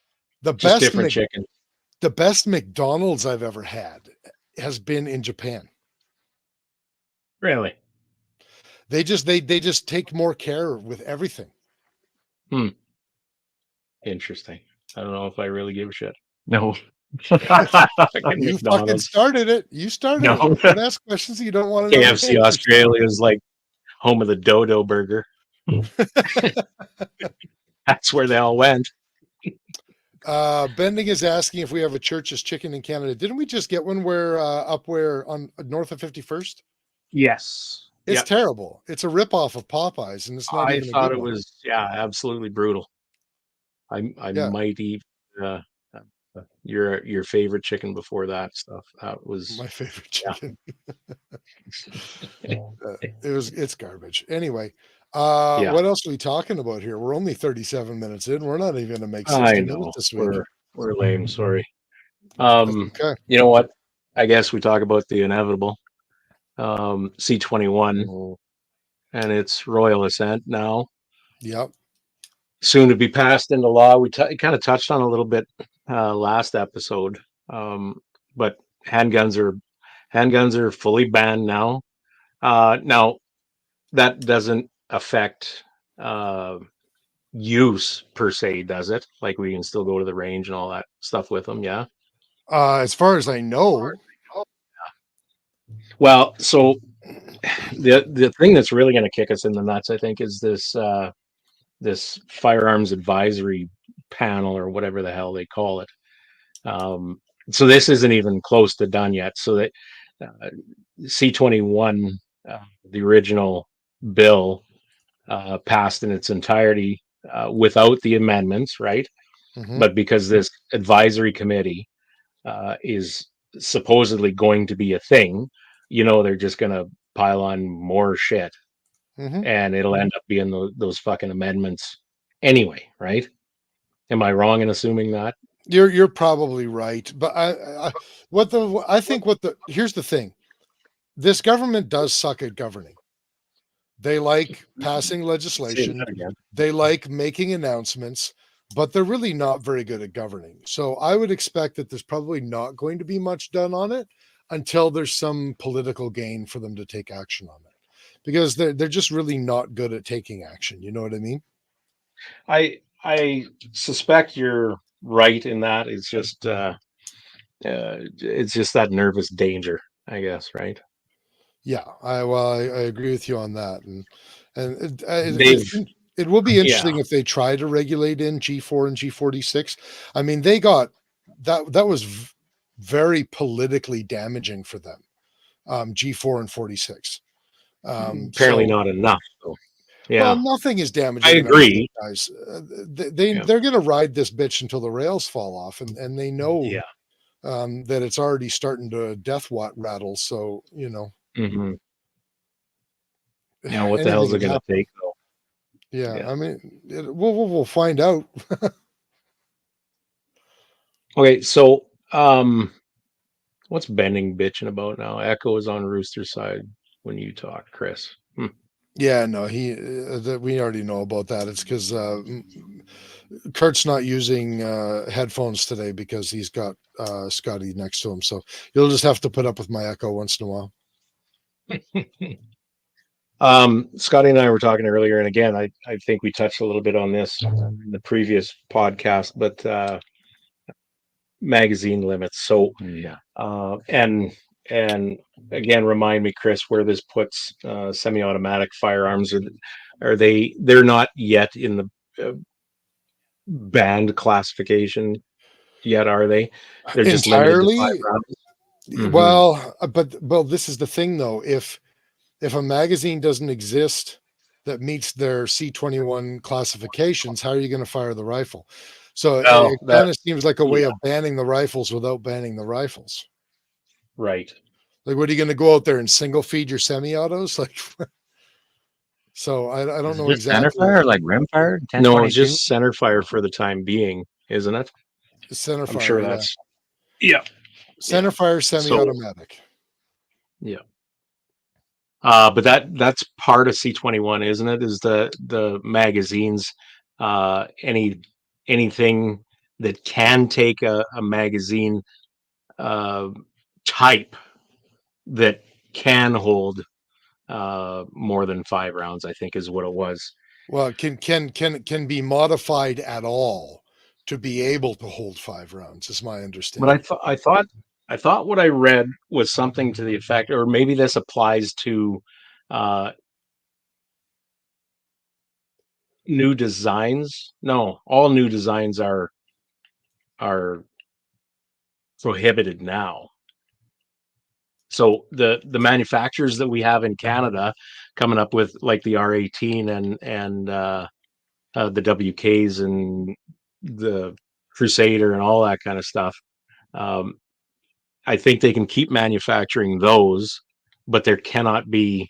The Just best different chicken. The best McDonald's I've ever had has been in Japan. Really? They just take more care with everything. Interesting. I don't know if I really give a shit. No. You fucking started it. You started it. Don't ask questions you don't want to know. KFC Australia is like home of the dodo burger. That's where they all went. Bending is asking if we have a Church's chicken in Canada. Didn't we just get one where on north of 51st? Yes. It's terrible. It's a ripoff of Popeyes, and it's not I even a thought good it one. was absolutely brutal. I might eat your favorite chicken before that stuff. That was my favorite chicken. It's garbage. Anyway, what else are we talking about here? We're only 37 minutes in. We're not even going to make 60 minutes this week. We're lame. Sorry. Okay. You know what? I guess we talk about the inevitable. C-21 and its royal assent now. Yep. Soon to be passed into law. We kind of touched on a little bit last episode, but handguns are fully banned now. Now that doesn't affect use per se, does it? Like we can still go to the range and all that stuff with them, yeah. As far as I know. Well, so the thing that's really going to kick us in the nuts, I think, is this firearms advisory panel or whatever the hell they call it. So this isn't even close to done yet. So that C-21, the original bill, passed in its entirety without the amendments, right? Mm-hmm. But because this advisory committee is supposedly going to be a thing, they're just going to pile on more shit. Mm-hmm. And it'll end up being those fucking amendments anyway, right? Am I wrong in assuming that? You're probably right, but here's the thing. This government does suck at governing. They like passing legislation. They like making announcements, but they're really not very good at governing. So I would expect that there's probably not going to be much done on it until there's some political gain for them to take action on it, because they're just really not good at taking action. You know what I mean? I suspect you're right in that. It's just that nervous danger, I guess, right? Yeah, I agree with you on that, and it will be interesting if they try to regulate in G4 and G46. I mean, they got that was very politically damaging for them. G4 and 46. Apparently not enough. So. Yeah. Well, nothing is damaging. I agree, guys. They're going to ride this bitch until the rails fall off, and they know that it's already starting to death rattle. So Mm-hmm. Now, what the hell is it going to take, though? Yeah, Yeah. I mean, we'll find out. Okay, so what's Bending bitching about now? Echo is on Rooster's side when you talk, Chris. Yeah, no, we already know about that. It's because Kurt's not using headphones today because he's got Scotty next to him. So you'll just have to put up with my echo once in a while. Scotty and I were talking earlier, and again, I think we touched a little bit on this in the previous podcast, but magazine limits. So Yeah. And again, remind me, Chris, where this puts semi-automatic firearms. They're not yet in the banned classification yet, are they? They're just limited to 5 Entirely. rounds. Mhm. Well, this is the thing though. If a magazine doesn't exist that meets their C21 classifications, how are you going to fire the rifle? So Well, it that kind of seems like a way yeah, of banning the rifles without banning the rifles. right. Like, what are you going to go out there and single feed your semi-autos? Like, so I don't Is it know just center exactly. fire or like rim fire? No, it's 1022? just center fire for the time being, isn't it? Center I'm fire, sure yeah. that's yeah. Center fire So semi-automatic. yeah. But that's part of C21, isn't it? Is the magazines anything that can take a magazine type that can hold more than 5 rounds, I think is what it was. Well, it can be modified at all to be able to hold 5 rounds, is my But understanding. I thought what I read was something to the effect, or maybe this applies to uh, new designs. No, all new designs are prohibited now. So the manufacturers that we have in Canada coming up with like the R18 and the WKs and the Crusader and all that kind of stuff. Um, I think they can keep manufacturing those, but there cannot be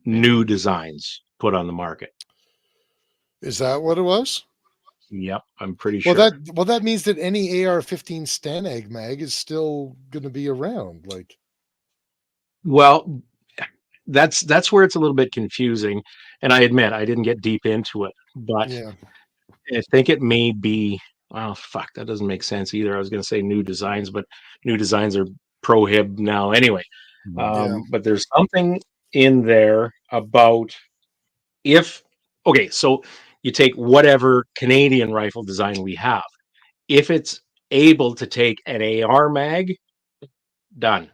new designs put on the market. Is that what it was? Yep, I'm pretty Well, sure. that means that any AR-15 Stanag mag is still going to be around. Like, Well, that's where it's a little bit confusing, and I admit I didn't get deep into it, but yeah, I think it may be. Well, fuck, that doesn't make sense either. I was going to say new designs, but new designs are prohib now anyway. yeah. But there's something in there about if okay, so you take whatever Canadian rifle design we have, if it's able to take an AR mag, done.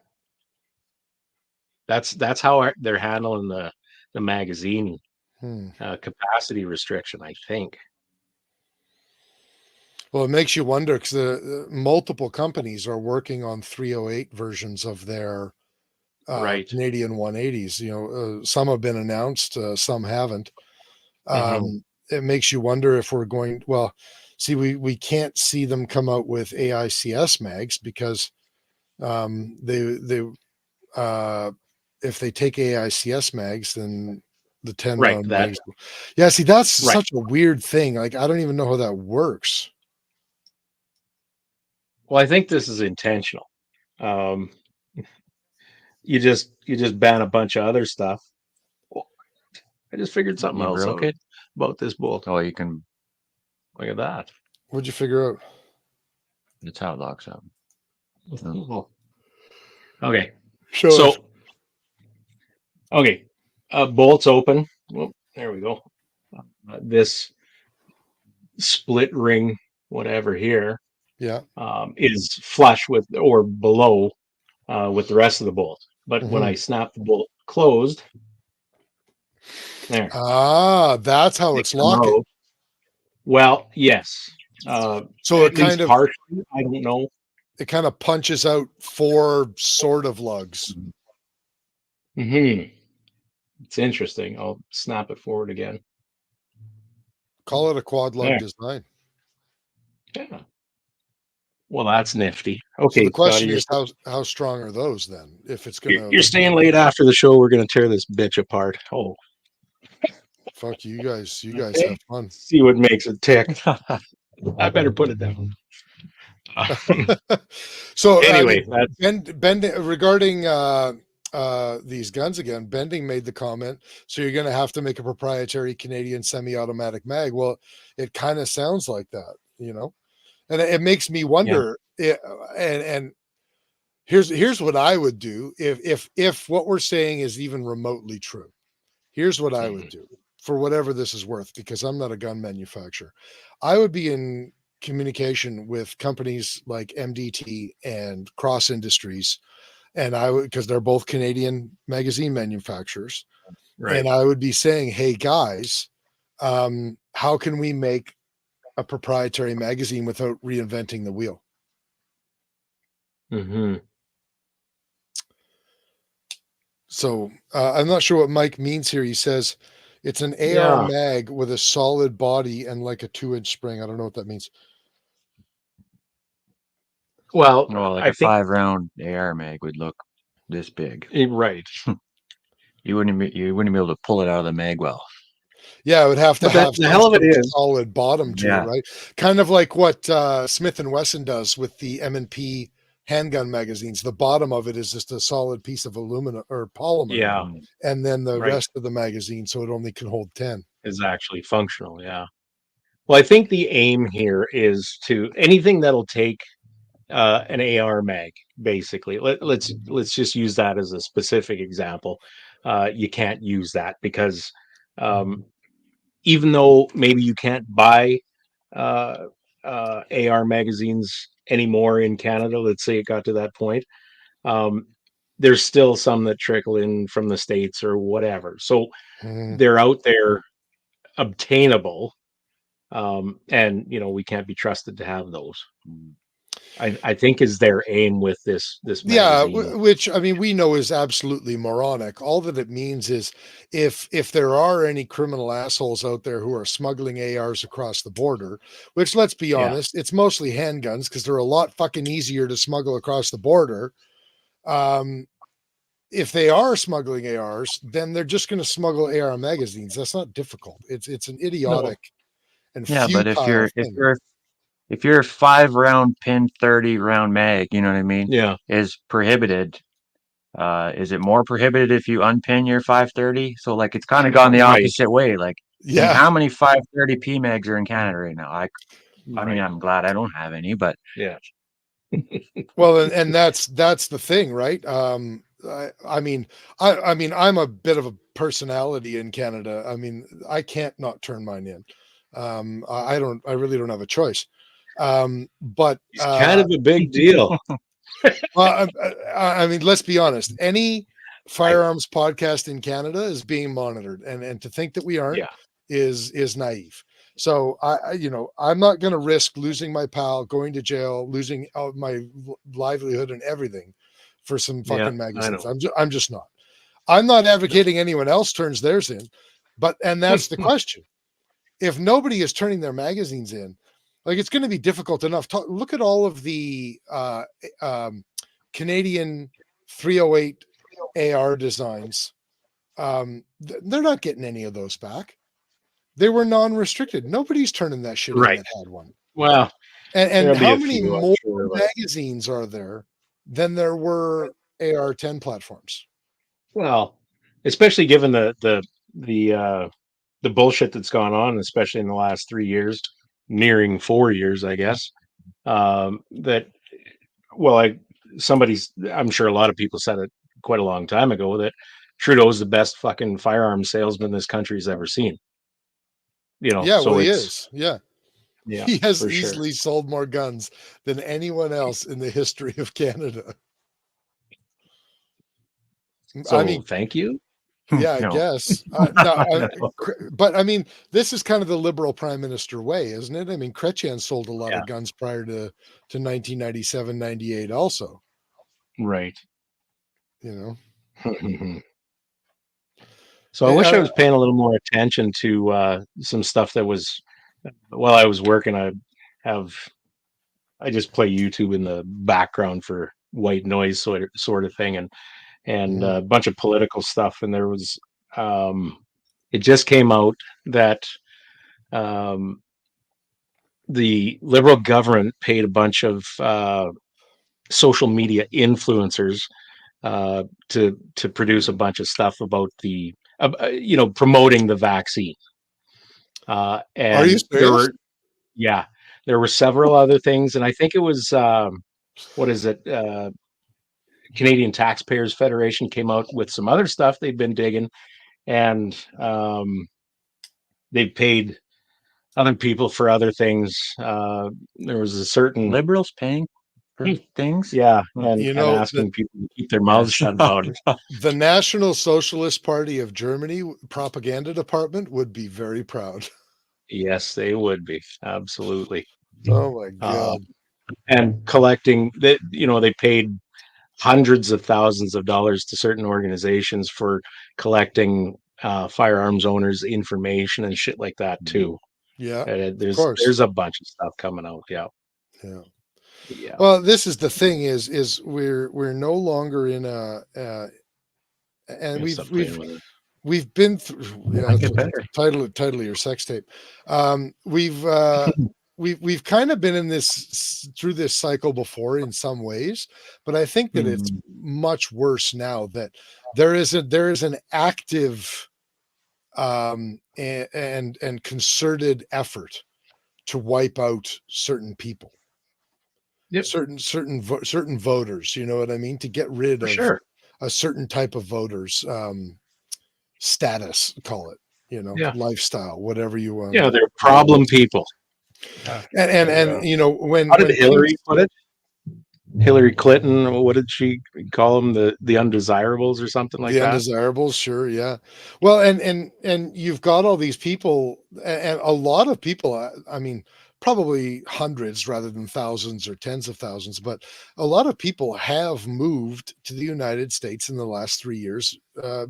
That's how they're handling the magazine Hmm. capacity restriction, I think. Well, it makes you wonder because the multiple companies are working on 308 versions of their Right. Canadian 180s. You know, some have been announced, some haven't. Mhm. It makes you wonder if we're going. Well, see, we can't see them come out with AICS mags because they if they take AICS mags, then the 10 Right. round That mags. Yeah, see, that's right. such a weird thing. Like, I don't even know how that works. Well, I think this is intentional. Um, you just ban a bunch of other stuff. Oh, I just figured something You else broke out it? about this bolt. Oh, you can. Look at that. What'd you figure out? That's how it locks up. Oh. Okay. Show us. So okay, bolts open. Well, there we go. This split ring, whatever here, Yeah. is flush with or below with the rest of the bolt. But when I Mhm. snap the bolt closed, there, Ah, that's how they it's come locking. out. Well, yes, So at least partially. I don't know. it kind of punches out 4 sort of lugs. Hmm. It's interesting. I'll snap it forward again. Call it a quad lug There. design. Yeah. Well, that's nifty. So Okay, the Scotty, question is how strong are those then? If it's you're gonna you're staying late after the show. We're going to tear this bitch apart. Oh, Fuck you guys. You guys Okay. have fun. See what makes it tick. I better put it down. So Anyway, Bending regarding these guns again, Bending made the comment, so you're going to have to make a proprietary Canadian semi-automatic mag. Well, it kind of sounds like that, and it makes me wonder. And here's what I would do if what we're saying is even remotely true. Here's what I would do for whatever this is worth, because I'm not a gun manufacturer. I would be in communication with companies like MDT and Cross Industries, and I would, because they're both Canadian magazine manufacturers, right. and I would be saying, hey guys, how can we make a proprietary magazine without reinventing the wheel? Mm-hmm. So I'm not sure what Mike means here. He says it's an AR mag with a solid body and like a 2-inch spring. I don't know what that means. Well, like I a think 5-round AR mag would look this big. Right. You wouldn't be able to pull it out of the mag well. Yeah, it would have to have the hell of it is solid bottom to it, right? Kind of like what Smith & Wesson does with the M&P handgun magazines. The bottom of it is just a solid piece of aluminum or polymer. Yeah. And then the rest of the magazine, so it only can hold 10. Is actually functional, yeah. Well, I think the aim here is to anything that'll take an AR mag, basically. Let's just use that as a specific example. You can't use that because even though maybe you can't buy AR magazines anymore in Canada, let's say it got to that point, there's still some that trickle in from the States or whatever. So they're out there, obtainable, and we can't be trusted to have those. I think is their aim with this magazine. Which I mean we know is absolutely moronic. All that it means is if there are any criminal assholes out there who are smuggling ARs across the border, which let's be honest, it's mostly handguns because they're a lot fucking easier to smuggle across the border. If they are smuggling ARs, then they're just going to smuggle AR magazines. That's not difficult. It's an idiotic and but if your 5-round pin 30-round mag, you know what I mean? Yeah, is prohibited. Is it more prohibited if you unpin your 530? So like it's kind of gone the opposite way. Like, how many 530 P mags are in Canada right now? I mean, I'm glad I don't have any, but well, and that's the thing, right? I mean, I'm a bit of a personality in Canada. I mean, I can't not turn mine in. I really don't have a choice. But it's kind of a big deal. Well, I mean, let's be honest. Any firearms podcast in Canada is being monitored, and to think that we aren't is naive. So I'm not going to risk losing my pal, going to jail, losing my livelihood and everything for some fucking magazines. I'm just not. I'm not advocating anyone else turns theirs in, and that's the question. If nobody is turning their magazines in, like it's going to be difficult enough. Look at all of the Canadian 308 AR designs. They're not getting any of those back. They were non-restricted. Nobody's turning that shit in that had one. Well, and how many more magazines are there than there were AR-10 platforms? Well, especially given the bullshit that's gone on, especially in the last 3 years, nearing 4 years, I guess. I'm sure a lot of people said it quite a long time ago that Trudeau's the best fucking firearms salesman this country's ever seen. He is. Yeah. He has easily sold more guns than anyone else in the history of Canada. So, I mean, thank you. Yeah, I guess. But I mean, this is kind of the liberal prime minister way, isn't it? I mean, Chrétien sold a lot of guns prior to 1997, 98 also. Right. So I wish I was paying a little more attention to some stuff that was while I was working. I just play YouTube in the background for white noise sort of thing, and a bunch of political stuff. And there was it just came out that the Liberal government paid a bunch of social media influencers to produce a bunch of stuff about the promoting the vaccine. Are you And serious? there were several other things, and I think it was what is it? Canadian Taxpayers Federation came out with some other stuff they'd been digging, and they paid other people for other things. There was a certain Liberals paying for things. and You know, asking people to keep their mouths shut about it. the National Socialist Party of Germany propaganda department would be very proud. Yes, they would be, absolutely. Oh my God. And collecting that, they paid hundreds of thousands of dollars to certain organizations for collecting firearms owners' information and shit like that too. Yeah, of There's course. a bunch of stuff coming out. Yeah. Yeah. Well, this is the thing is we're no longer in a and Stop playing with it. we've been through Might get better. title of your sex tape. We've kind of been in this through this cycle before in some ways, but I think that it's much worse now that there is an active and concerted effort to wipe out certain people. Yep. certain voters, you know what I mean, to get rid of Sure. a certain type of voters status, call it, lifestyle, whatever you want. Yeah, they're problem people. And you know, when How did when Hillary things- put it? Hillary Clinton, what did she call them? The undesirables or something like the that? undesirables, sure, yeah. Well, and you've got all these people, and a lot of people, I mean, probably hundreds rather than thousands or tens of thousands, but a lot of people have moved to the United States in the last 3 years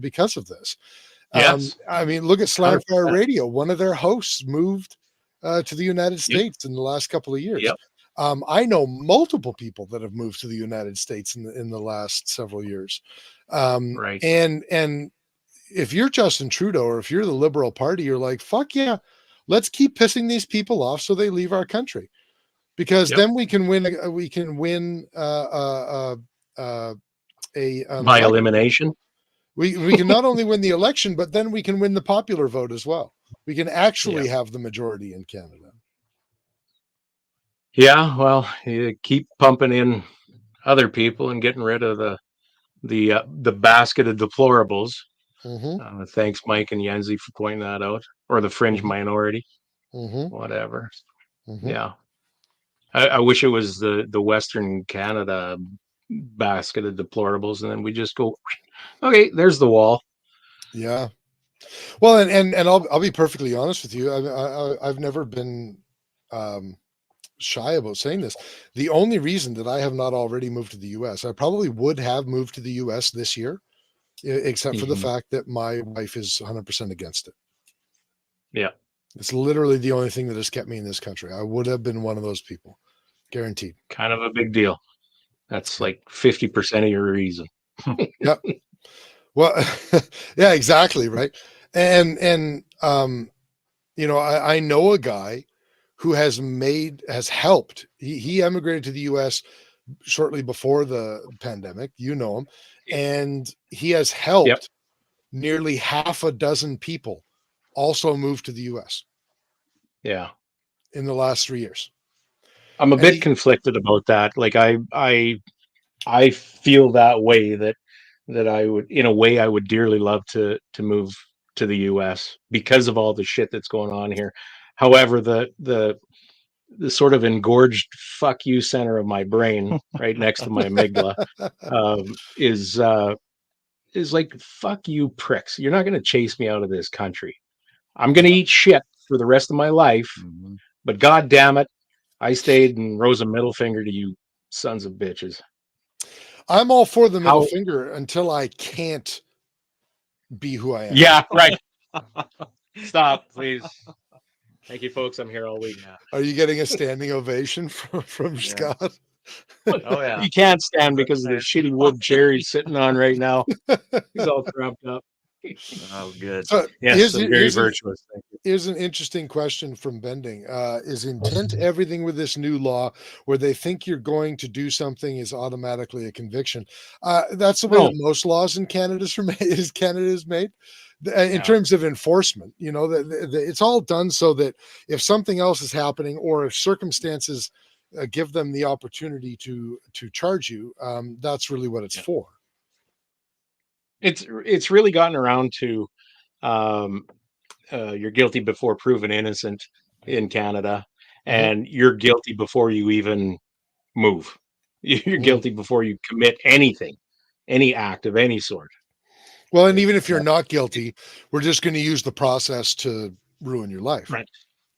because of this. Yes. I mean, look at Slamfire 100%. Radio. One of their hosts moved to the United States in the last couple of years. Yep. I know multiple people that have moved to the United States in the last several years. Right. And if you're Justin Trudeau or if you're the Liberal Party, you're like, fuck yeah, let's keep pissing these people off so they leave our country, because then we can win. We can win By election. elimination. We can not only win the election, but then we can win the popular vote as well. We can actually have the majority in Canada. Yeah, well, you keep pumping in other people and getting rid of the basket of deplorables. Thanks, Mike and Yenzi, for pointing that out, or the fringe minority, whatever. Yeah, I wish it was the Western Canada basket of deplorables, and then we just go, okay, there's the wall. Yeah. Well, and I'll be perfectly honest with you. I've never been shy about saying this. The only reason that I have not already moved to the US, I probably would have moved to the US this year, except for the fact that my wife is 100% against it. Yeah. It's literally the only thing that has kept me in this country. I would have been one of those people, guaranteed. Kind of a big deal. That's like 50% of your reason. Yep. Well, yeah, exactly. Right. And you know, I know a guy who has helped. He emigrated to the US shortly before the pandemic, you know him, and he has helped nearly half a dozen people also move to the US. Yeah. In the last 3 years. I'm a bit conflicted about that. Like I feel that way that I would, in a way, I would dearly love to move to the US because of all the shit that's going on here. However, the sort of engorged fuck you center of my brain right next to my amygdala is like, fuck you pricks. You're not going to chase me out of this country. I'm going to eat shit for the rest of my life, but God damn it, I stayed and rose a middle finger to you sons of bitches. I'm all for the middle finger until I can't be who I am. Yeah, right. Stop, please. Thank you, folks. I'm here all week. Are you getting a standing ovation from Scott? Oh yeah. You can't stand because of the shitty wood chair he's sitting on right now. He's all cramped up. Oh, good. So Yes, very virtuous. Thank you. here's an interesting question from Bending. Is intent everything with this new law where they think you're going to do something is automatically a conviction? That's the way that No. most laws in Canada is made. In Yeah. terms of enforcement, you know, it's all done so that if something else is happening or if circumstances give them the opportunity to charge you, that's really what it's Yeah. for. It's really gotten around to um, you're guilty before proven innocent in Canada, Mhm. and you're guilty before you even move. You're Mhm. guilty before you commit anything, any act of any sort. Well, and even if It's you're not guilty, we're just going to use the process to ruin your life right,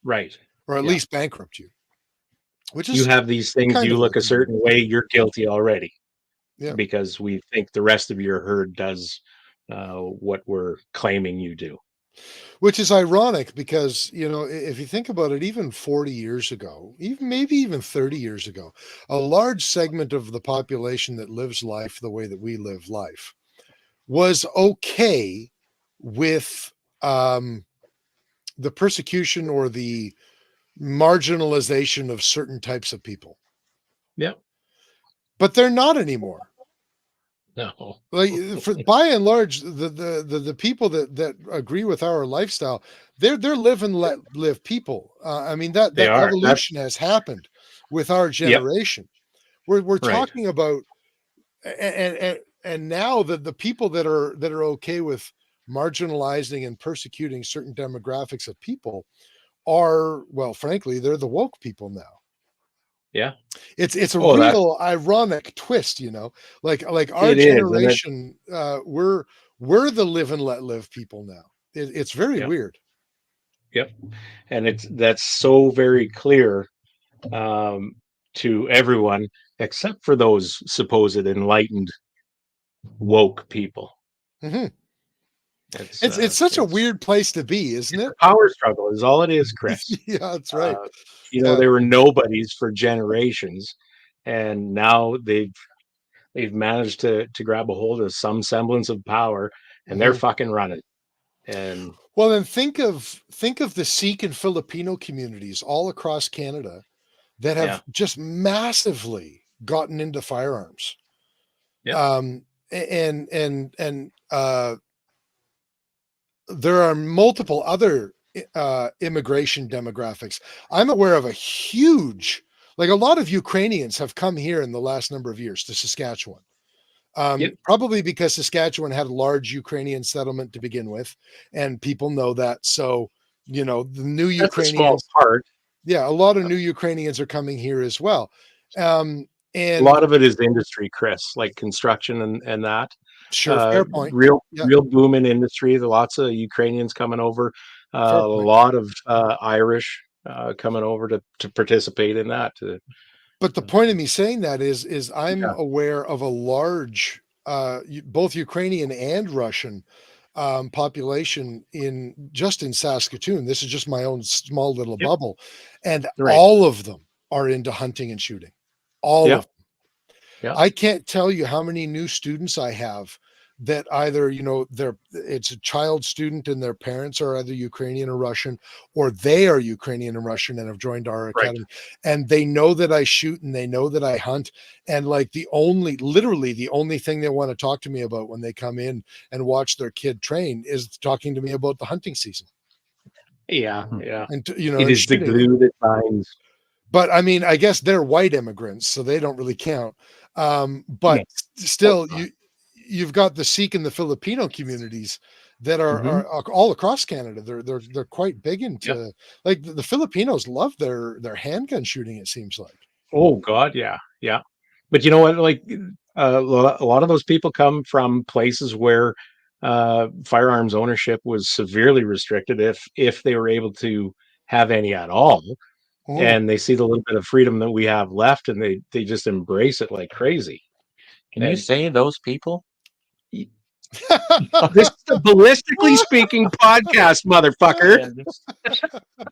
right. or at Yeah, least bankrupt you, which you is have these things. kind You of look what a they do. certain way, you're guilty already Yeah. because we think the rest of your herd does what we're claiming you do. Which is ironic because, you know, if you think about it, even 40 years ago, maybe even 30 years ago, a large segment of the population that lives life the way that we live life was okay with the persecution or the marginalization of certain types of people, Yeah. but they're not anymore. No. Like by and large, the people that agree with our lifestyle, they're live and let live people. I mean They that are. That's evolution has happened with our yep. generation. We're Right. talking about and now the people that are okay with marginalizing and persecuting certain demographics of people are, well, frankly, they're the woke people now. Yeah. It's a Oh, that real ironic twist, you know, like our it is, and it. generation, we're the live and let live people now. It's very Yep. weird. Yep. And that's so very clear um, to everyone except for those supposed enlightened woke people. Hmm. It's It's such a it's weird place to be, isn't it's it? a power struggle, is all it is, Chris. Yeah, that's right. Uh, Yeah. they were nobodies for generations, and now they've managed to grab a hold of some semblance of power, and they're Mhm. fucking running. And Well, then think of the Sikh and Filipino communities all across Canada that yeah, have just massively gotten into firearms. yep, Um, and there are multiple other immigration demographics. I'm aware of a huge, like a lot of Ukrainians have come here in the last number of years to Saskatchewan. yep. Probably because Saskatchewan had a large Ukrainian settlement to begin with, and people know that. So, you know, the new That's a small Ukrainians, part. yeah, a lot of new Ukrainians are coming here as well. Um, A and lot of it is industry, Chris, like construction and that. sure, fair point. Yeah, Real boom in industry. There lots of Ukrainians coming over. fair A point. lot of Irish coming over to participate in that. But the point of me saying that is I'm Yeah. aware of a large, both Ukrainian and Russian population in Saskatoon. This is just my own small little Yep. bubble, and Right. all of them are into hunting and shooting. All Yeah. of them. Yeah. I can't tell you how many new students I have that either, you know, it's a child student and their parents are either Ukrainian or Russian, or they are Ukrainian and Russian and have joined our Right. academy. And they know that I shoot and they know that I hunt. And like literally the only thing they want to talk to me about when they come in and watch their kid train is talking to me about the hunting season Yeah. Hmm. Yeah. and, you know, It and is the shooting. glue that binds. But I mean, I guess they're white immigrants, so they don't really count. No, But of course still, not. you've got the Sikh and the Filipino communities that Hmm. are all across Canada. They're quite big Yeah. into, like, the Filipinos love their handgun shooting. It seems like. Oh God. Yeah. Yeah. But you know what? Like a lot of those people come from places where firearms ownership was severely restricted, if they were able to have any at all, Oh, and they see the little bit of freedom that we have left, and they just embrace it like crazy. Can you And say those people? This is the Ballistically Speaking podcast, motherfucker.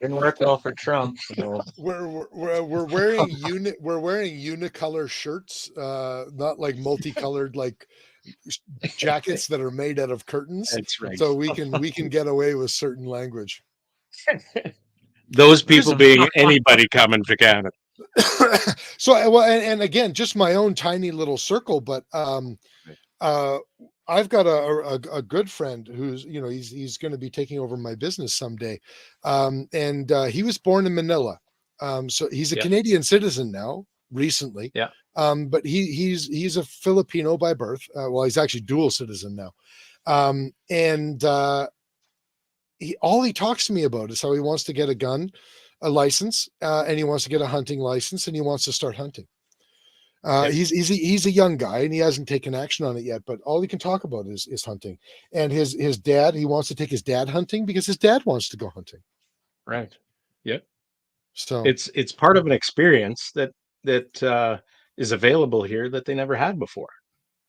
Didn't work well for Trump. So. We're wearing unicolor shirts, not like multicolored like jackets that are made out of curtains. That's right. So we can get away with certain language. Those people being anybody coming to Canada. So well, and again, just my own tiny little circle, but I've got a good friend who's, you know, he's going to be taking over my business someday, and he was born in Manila, so he's a Canadian citizen now recently, but he's a Filipino by birth. Well, he's actually dual citizen now, and all he talks to me about is how he wants to get a license, and he wants to get a hunting license, and he wants to start hunting. He's a young guy and he hasn't taken action on it yet, but all he can talk about is hunting. And his dad, he wants to take his dad hunting because his dad wants to go hunting. Right. Yep. So it's part of an experience that is available here that they never had before.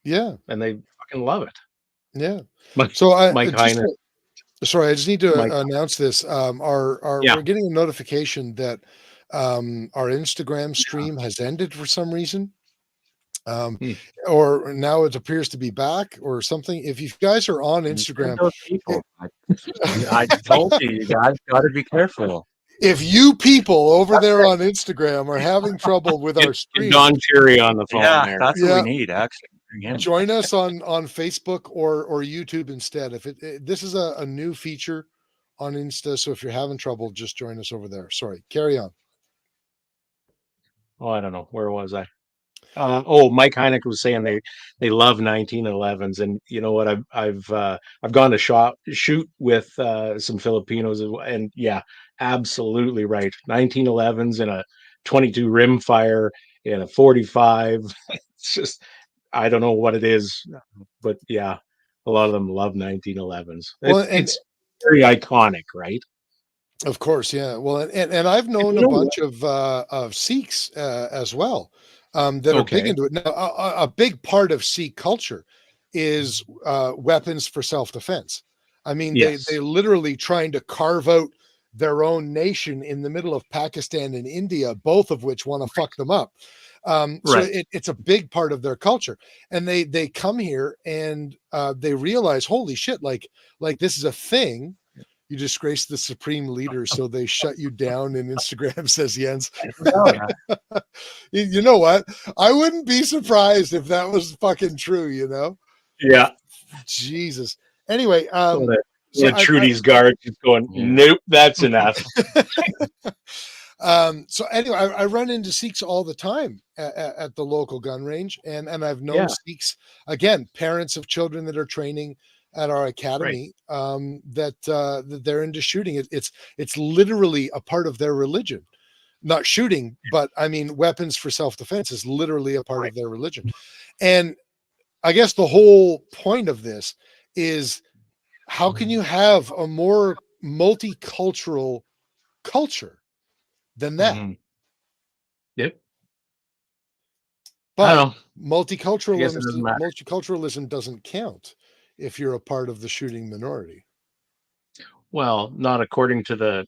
Yeah. And they fucking love it. Yeah. So I just need to announce this. We're getting a notification that our Instagram stream has ended for some reason. Or now it appears to be back or something. If you guys are on Instagram, I told you guys got to be careful. If you people over there on Instagram are having trouble with our stream, Don Cherry on the phone. Yeah, that's what we need. Actually, join us on Facebook or YouTube instead. If this is a new feature on Insta, so if you're having trouble, just join us over there. Sorry, carry on. Oh, I don't know. Where was I? Mike Heineck was saying they love 1911s, and you know what? I've gone to shoot with some Filipinos, and yeah, absolutely right. 1911s in a 22 rimfire in a 45. It's just, I don't know what it is, but yeah, a lot of them love 1911s. Well, it's very iconic, right? Of course, yeah. Well, and I've known a bunch of Sikhs as well that are big into it. Now, a big part of Sikh culture is weapons for self-defense. I mean, they literally trying to carve out their own nation in the middle of Pakistan and India, both of which want to fuck them up. So it's a big part of their culture, and they come here and they realize, holy shit, like this is a thing. You disgrace the supreme leader, so they shut you down in Instagram, says Jens. You know what? I wouldn't be surprised if that was fucking true, you know? Yeah. Jesus. Anyway, Trudy's guard is going, nope, that's enough. So anyway, I run into Sikhs all the time at the local gun range, and I've known Sikhs, again, parents of children that are training at our academy, that they're into shooting. It's literally a part of their religion. Not shooting, but I mean, weapons for self-defense is literally a part of their religion. And I guess the whole point of this is, how can you have a more multicultural culture than that? Yep. But multiculturalism doesn't count if you're a part of the shooting minority. Well, not according to the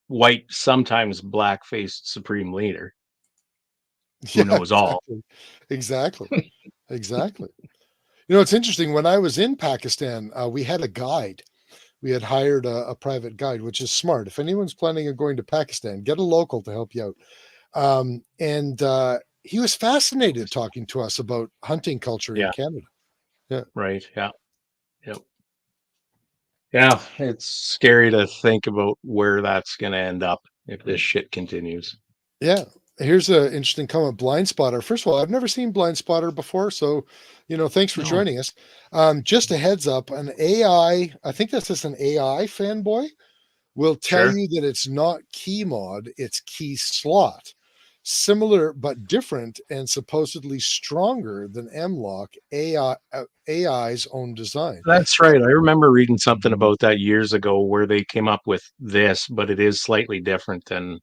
white, sometimes black-faced supreme leader who knows all. Exactly. You know, it's interesting. When I was in Pakistan, we had a guide. We had hired a private guide, which is smart. If anyone's planning on going to Pakistan, get a local to help you out. And he was fascinated talking to us about hunting culture in Canada. Yeah. Right. Yeah. Yep. Yeah. It's scary to think about where that's going to end up if this shit continues. Yeah. Here's an interesting comment. Blind Spotter. First of all, I've never seen Blind Spotter before. So, you know, thanks for joining us. Just a heads up, an AI, I think that's just an AI fanboy, will tell you that it's not key mod, it's key slot. Similar but different and supposedly stronger than M-Lock, AI's own design. That's right. I remember reading something about that years ago where they came up with this, but it is slightly different than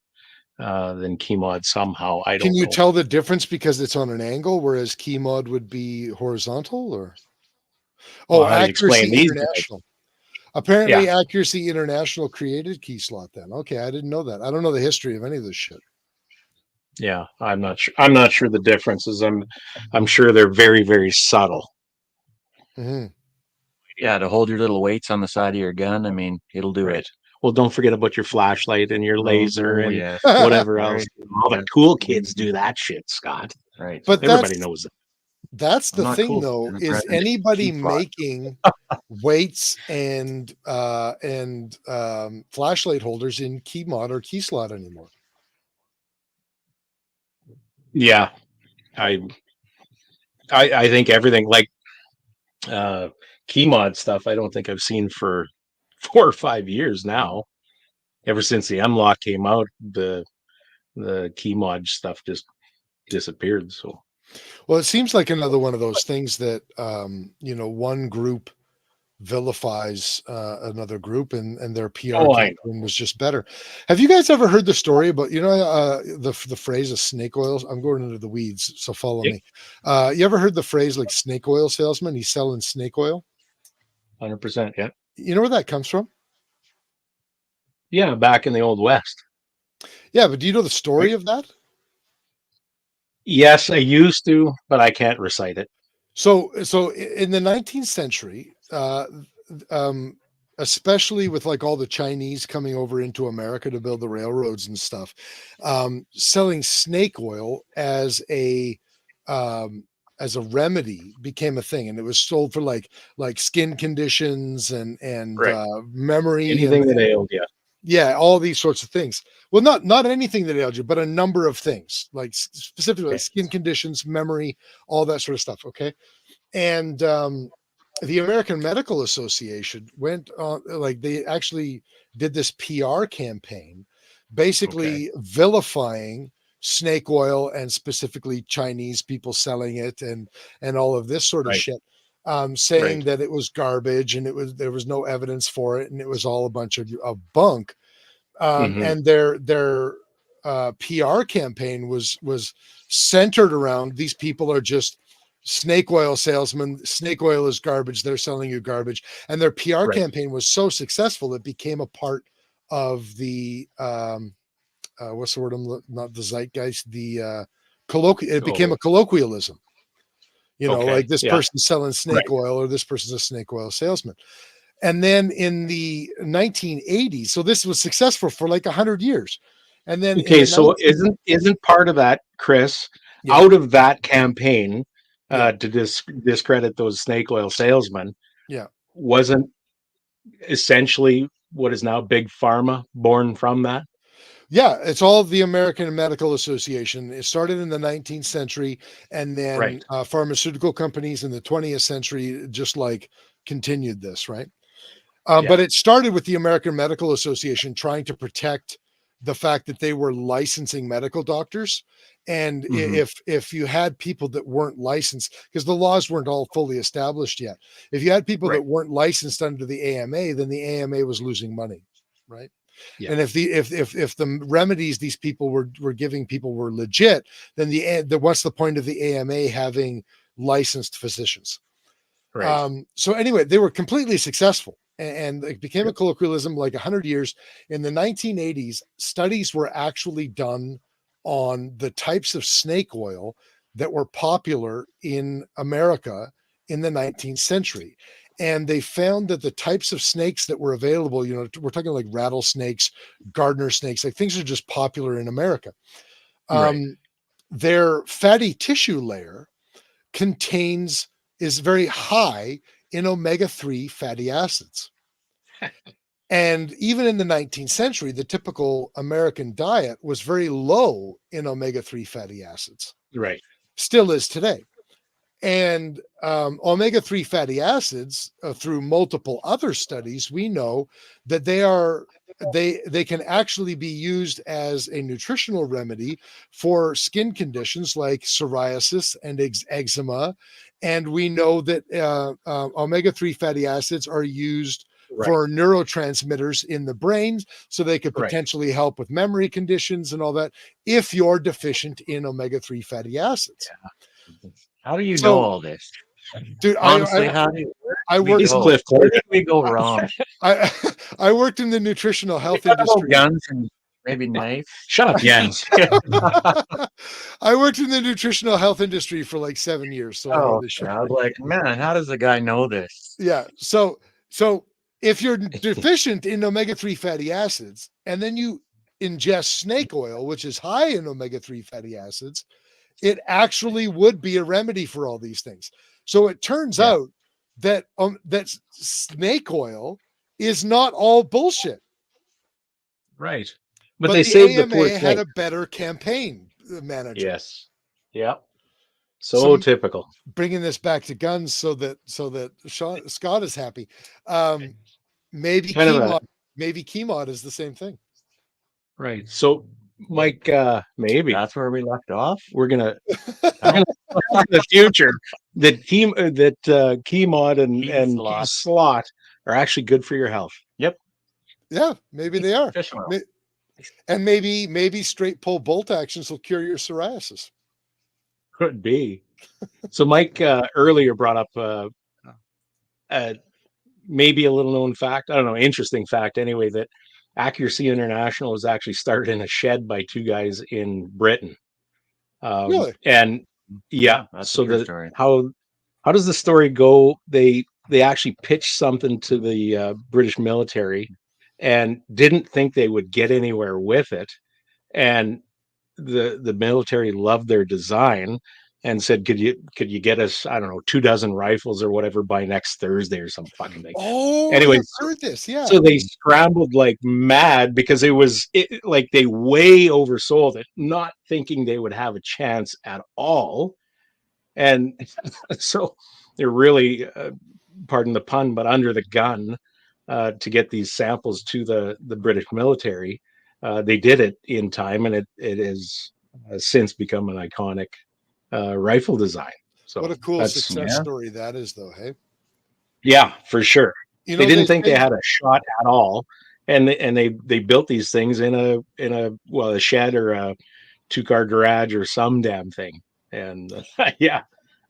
key mod somehow. I don't know. Can you tell the difference because it's on an angle, whereas key mod would be horizontal, or? Oh, Well, how do you explain Accuracy these guys? International. Apparently, Accuracy International created Keyslot. Then, okay, I didn't know that. I don't know the history of any of this shit. Yeah, I'm not sure. I'm not sure the differences. I'm sure they're very, very subtle. Mm-hmm. Yeah, to hold your little weights on the side of your gun. I mean, it'll do Right. it. Well, don't forget about your flashlight and your laser and yes. whatever Right. else. All the cool kids do that shit, Scott. Right. But Everybody knows it. that's I'm the not thing, cool though. in the Is present anybody Keyslot. making weights and flashlight holders in Keymod or Keyslot anymore? Yeah, I think everything like key mod stuff. I don't think I've seen for 4 or 5 years now. Ever since the M lock came out, the key mod stuff just disappeared. So Well, it seems like another one of those things that one group vilifies another group, and their PR I know. campaign was just better. Have you guys ever heard the story about the phrase of snake oil? I'm going into the weeds, so follow Yeah. me. You ever heard the phrase like snake oil salesman? He's selling snake oil. 100%. Yeah, You know where that comes from? yeah. Back in the old west. Yeah, but do you know the story Right. of that? Yes, I used to, but I can't recite it. So in the 19th century, especially with like all the Chinese coming over into America to build the railroads and stuff, selling snake oil as a remedy became a thing, and it was sold for like skin conditions and Right. memory Anything and that ailed you. yeah, all these sorts of things. Well, not anything that ailed you, but a number of things, like specifically Okay. skin conditions, memory, all that sort of stuff. Okay, and the American Medical Association went on, like they actually did this PR campaign, basically vilifying snake oil and specifically Chinese people selling it and all of this sort of Right. shit. Saying Right. that it was garbage and there was no evidence for it and it was all a bunch of bunk. Mhm. And their PR campaign was centered around these people are just snake oil salesmen. Snake oil is garbage. They're selling you garbage. And their PR Right. campaign was so successful it became a part of the what's the word? Not the zeitgeist. The It became a colloquialism. Okay. Like this Yeah. person's selling snake Right. oil or this person's a snake oil salesman. And then in the 1980s, so this was successful for like 100 years. And then in Okay, the so isn't part of that, Chris, Yeah. out of that campaign Yeah. to discredit those snake oil salesmen, Yeah. wasn't essentially what is now Big Pharma born from that? Yeah, it's all the American Medical Association. It started in the 19th century, and then Right. Pharmaceutical companies in the 20th century just like continued this, right? Yeah. But it started with the American Medical Association trying to protect the fact that they were licensing medical doctors. And Mhm. if you had people that weren't licensed, because the laws weren't all fully established yet, if you had people Right. that weren't licensed under the AMA, then the AMA was losing money, right? Yeah. And if the remedies these people were giving people were legit, then what's the point of the AMA having licensed physicians? Right. So anyway, they were completely successful, and it became a Yep. colloquialism like 100 years. In the 1980s, studies were actually done on the types of snake oil that were popular in America in the 19th century. And they found that the types of snakes that were available, we're talking like rattlesnakes, gardener snakes, like things are just popular in America. Right. Their fatty tissue layer is very high in omega-3 fatty acids. And even in the 19th century, the typical American diet was very low in omega-3 fatty acids. Right. Still is today. And omega-3 fatty acids, through multiple other studies, we know that they can actually be used as a nutritional remedy for skin conditions like psoriasis and eczema. And we know that omega-3 fatty acids are used Right. for neurotransmitters in the brain, so they could Right. potentially help with memory conditions and all that if you're deficient in omega-3 fatty acids. How do you know So all this? Dude, Honestly, I worked. He's go? Cliff Where Clavin. did we go wrong? I worked in the nutritional health Talk about industry. guns and maybe knife. Shut up, Jens. I worked in the nutritional health industry for like 7 years, so I know Oh, this shit. I was like, man, how does the guy know this? Yeah. So if you're deficient in omega-3 fatty acids and then you ingest snake oil, which is high in omega-3 fatty acids, it actually would be a remedy for all these things. So it turns out that that snake oil is not all bullshit. Right. But But they the saved the poor AMA had snake. a better campaign manager. Yes. Yep. So typical. Bringing this back to guns so that Scott is happy. Maybe Kind of Chemod, maybe Chemod is the same thing. Right. So, Mike, maybe That's where we left off. we're gonna in the future that Chemod and Slot. slot are actually good for your health. Yeah, maybe they are. Fish oil. And maybe straight pull bolt actions will cure your psoriasis. Could be. So Mike earlier brought up maybe a little known fact. I don't know, interesting fact anyway, that Accuracy International was actually started in a shed by two guys in Britain. Really? And yeah, That's so a true story. how does the story go? They actually pitched something to the British military and didn't think they would get anywhere with it. And the military loved their design and said, could you get us, I don't know, 24 rifles or whatever by next Thursday or some fucking thing. Oh, Anyways, I've heard this. Yeah. So they scrambled like mad because like they way oversold it, not thinking they would have a chance at all. And so they're really, pardon the pun, but under the gun to get these samples to the British military. They did it in time, and it has since become an iconic rifle design. So what a cool that's- success story that is, though. Hey, Yeah, for sure. you They didn't think say- they had a shot at all, and they built these things in a shed or a 2-car garage or some damn thing, and yeah,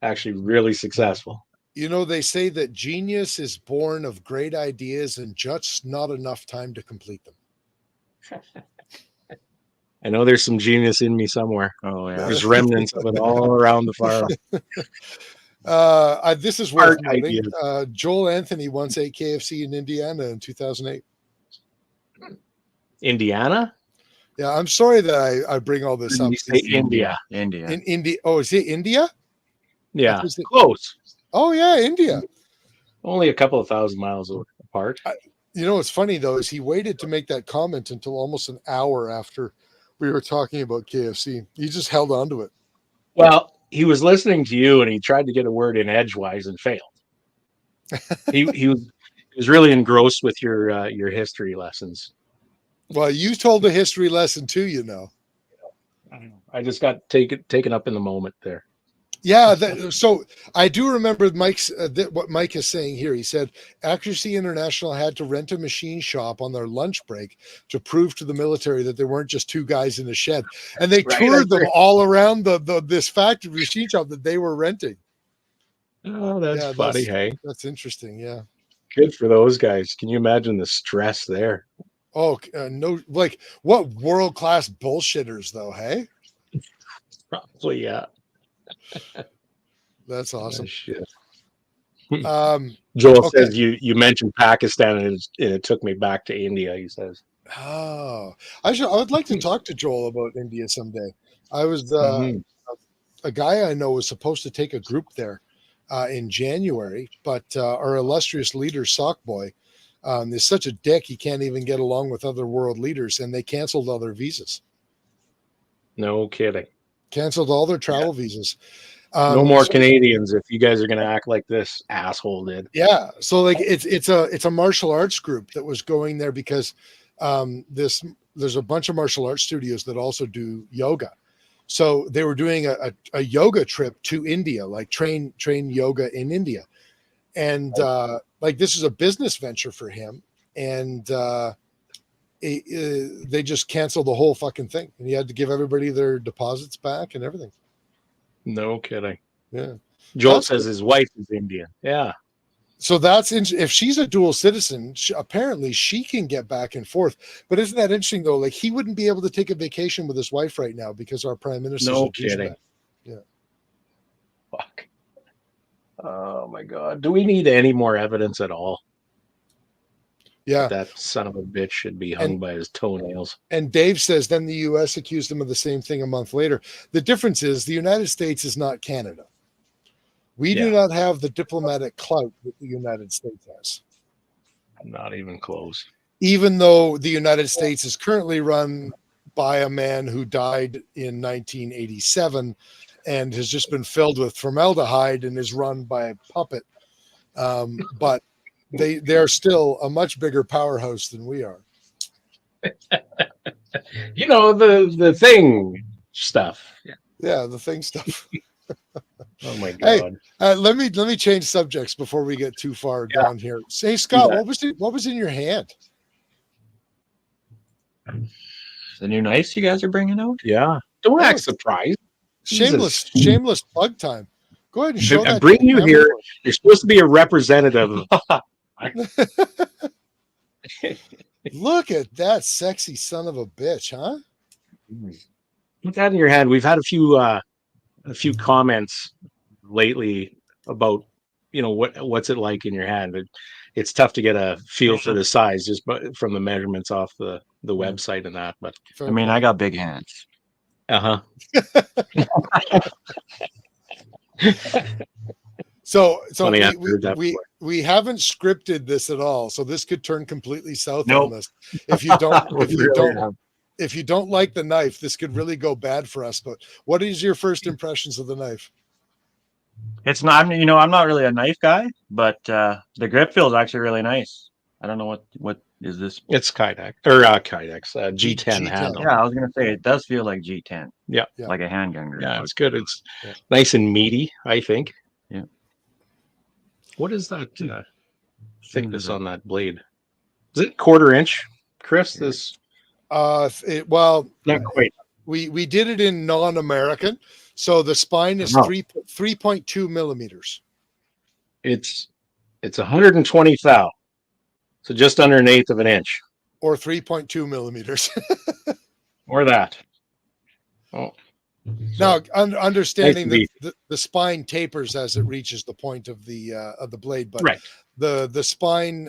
actually really successful. they say that genius is born of great ideas and just not enough time to complete them. I know there's some genius in me somewhere. Oh yeah. There's remnants of it all around the farm. This is worth Art noting. ideas. Joel Anthony once ate KFC in Indiana in 2008. Indiana? Yeah, I'm sorry that I bring all this up. You say India. India. In India. Oh, is it India? Yeah, Is it- close. Oh, yeah, India. Only a couple of thousand miles apart. What's funny, though, is he waited to make that comment until almost an hour after we were talking about KFC. He just held on to it. Well, he was listening to you, and he tried to get a word in edgewise and failed. He was really engrossed with your history lessons. Well, you told a history lesson too, I just got taken up in the moment there. Yeah, so I do remember what Mike is saying here. He said Accuracy International had to rent a machine shop on their lunch break to prove to the military that they weren't just two guys in a shed, and they toured them all around this factory machine shop that they were renting. Oh, that's funny. Hey, that's interesting. Yeah, good for those guys. Can you imagine the stress there? Oh no! Like what world-class bullshitters, though. Hey, probably yeah. That's awesome. Oh, shit. okay. Joel says you mentioned Pakistan and it took me back to India. He says, "Oh, I would like to talk to Joel about India someday." I was a guy I know was supposed to take a group there in January, but our illustrious leader Sockboy is such a dick he can't even get along with other world leaders, and they canceled all their visas. No kidding. Canceled all their travel visas. No more Canadians if you guys are going to act like this asshole did. Yeah, so like it's a martial arts group that was going there because there's a bunch of martial arts studios that also do yoga. So they were doing a yoga trip to India, like train yoga in India, and like this is a business venture for him, and they just canceled the whole fucking thing, and he had to give everybody their deposits back and everything. No kidding. Yeah. Joel That's says his wife is Indian. Yeah. So that's if she's a dual citizen, apparently she can get back and forth. But isn't that interesting though? Like he wouldn't be able to take a vacation with his wife right now because our prime minister's No a douchebag. kidding. Yeah. Fuck. Oh my God. Do we need any more evidence at all? Yeah. That son of a bitch should be hung by his toenails. And Dave says then the U.S. accused him of the same thing a month later. The difference is the United States is not Canada. We do not have the diplomatic clout that the United States has. Not even close. Even though the United States is currently run by a man who died in 1987 and has just been filled with formaldehyde and is run by a puppet. But they're still a much bigger powerhouse than we are. You know, the thing stuff. Yeah, the thing stuff. Oh my God. Hey, let me change subjects before we get too far down here. Hey Scott, what was in your hand? The new knives you guys are bringing out? Yeah. Don't act surprised. Shameless plug time. Go ahead and show that. I bring you here. You're supposed to be a representative. Look at that sexy son of a bitch, huh? Put that in your hand. We've had a few comments lately about, you know, what's it like in your hand. It's tough to get a feel for the size just from the measurements off the website and that. But I mean, I got big hands. So Funny, we haven't scripted this at all, so this could turn completely south Nope. on us. If you don't like the knife, this could really go bad for us. But what is your first impressions of the knife? It's not, I'm not really a knife guy, but the grip feels actually really nice. I don't know what is this? It's Kydex or Kydex G10 G10 handle. Yeah, I was gonna say it does feel like G10. Yeah. Like a handgun grip. Yeah, it's good. It's nice and meaty, I think. Yeah. What is that thickness on that blade? Is it 1/4 inch, Chris? This Well, not quite. We did it in non-American, so the spine is 3.2 millimeters. It's 120 thou, so just under 1/8 of an inch, or 3.2 millimeters, or that. Oh, now understanding that the spine tapers as it reaches the point of the blade, but the spine,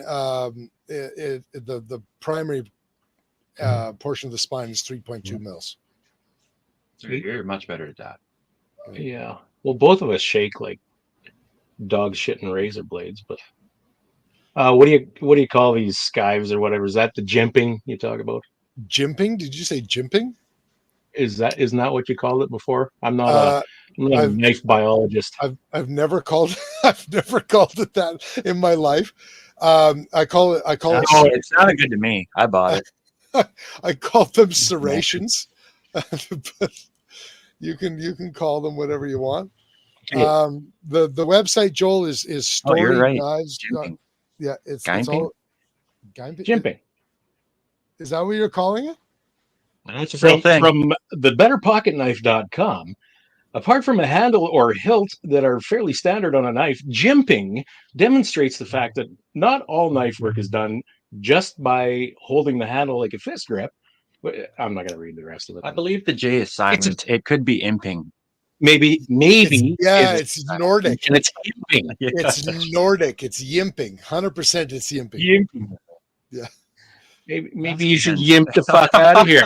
the primary portion of the spine is 3.2 mils. So you're much better at that. Yeah. Well, both of us shake like dog shit and razor blades, but what do you call these skives or whatever? Is that the jimping you talk about? Jimping? Did you say jimping? Isn't that what you called it before? I'm not a knife biologist. I've never called it that in my life. I call it. Oh, it sounded good to me. I bought it. I call them serrations. But you can call them whatever you want. The website, Joel, is Story Knives. Yeah, it's all jimping. Is that what you're calling it? That's a real thing. From the betterpocketknife.com, apart from a handle or hilt that are fairly standard on a knife, jimping demonstrates the fact that not all knife work is done just by holding the handle like a fist grip. I'm not going to read the rest of it. I believe the J is silent. It could be imping. Maybe. It's Nordic. And it's yimping. Yeah. It's Nordic. It's yimping. 100% it's yimping. Yeah. Maybe you should yimp the fuck out of here.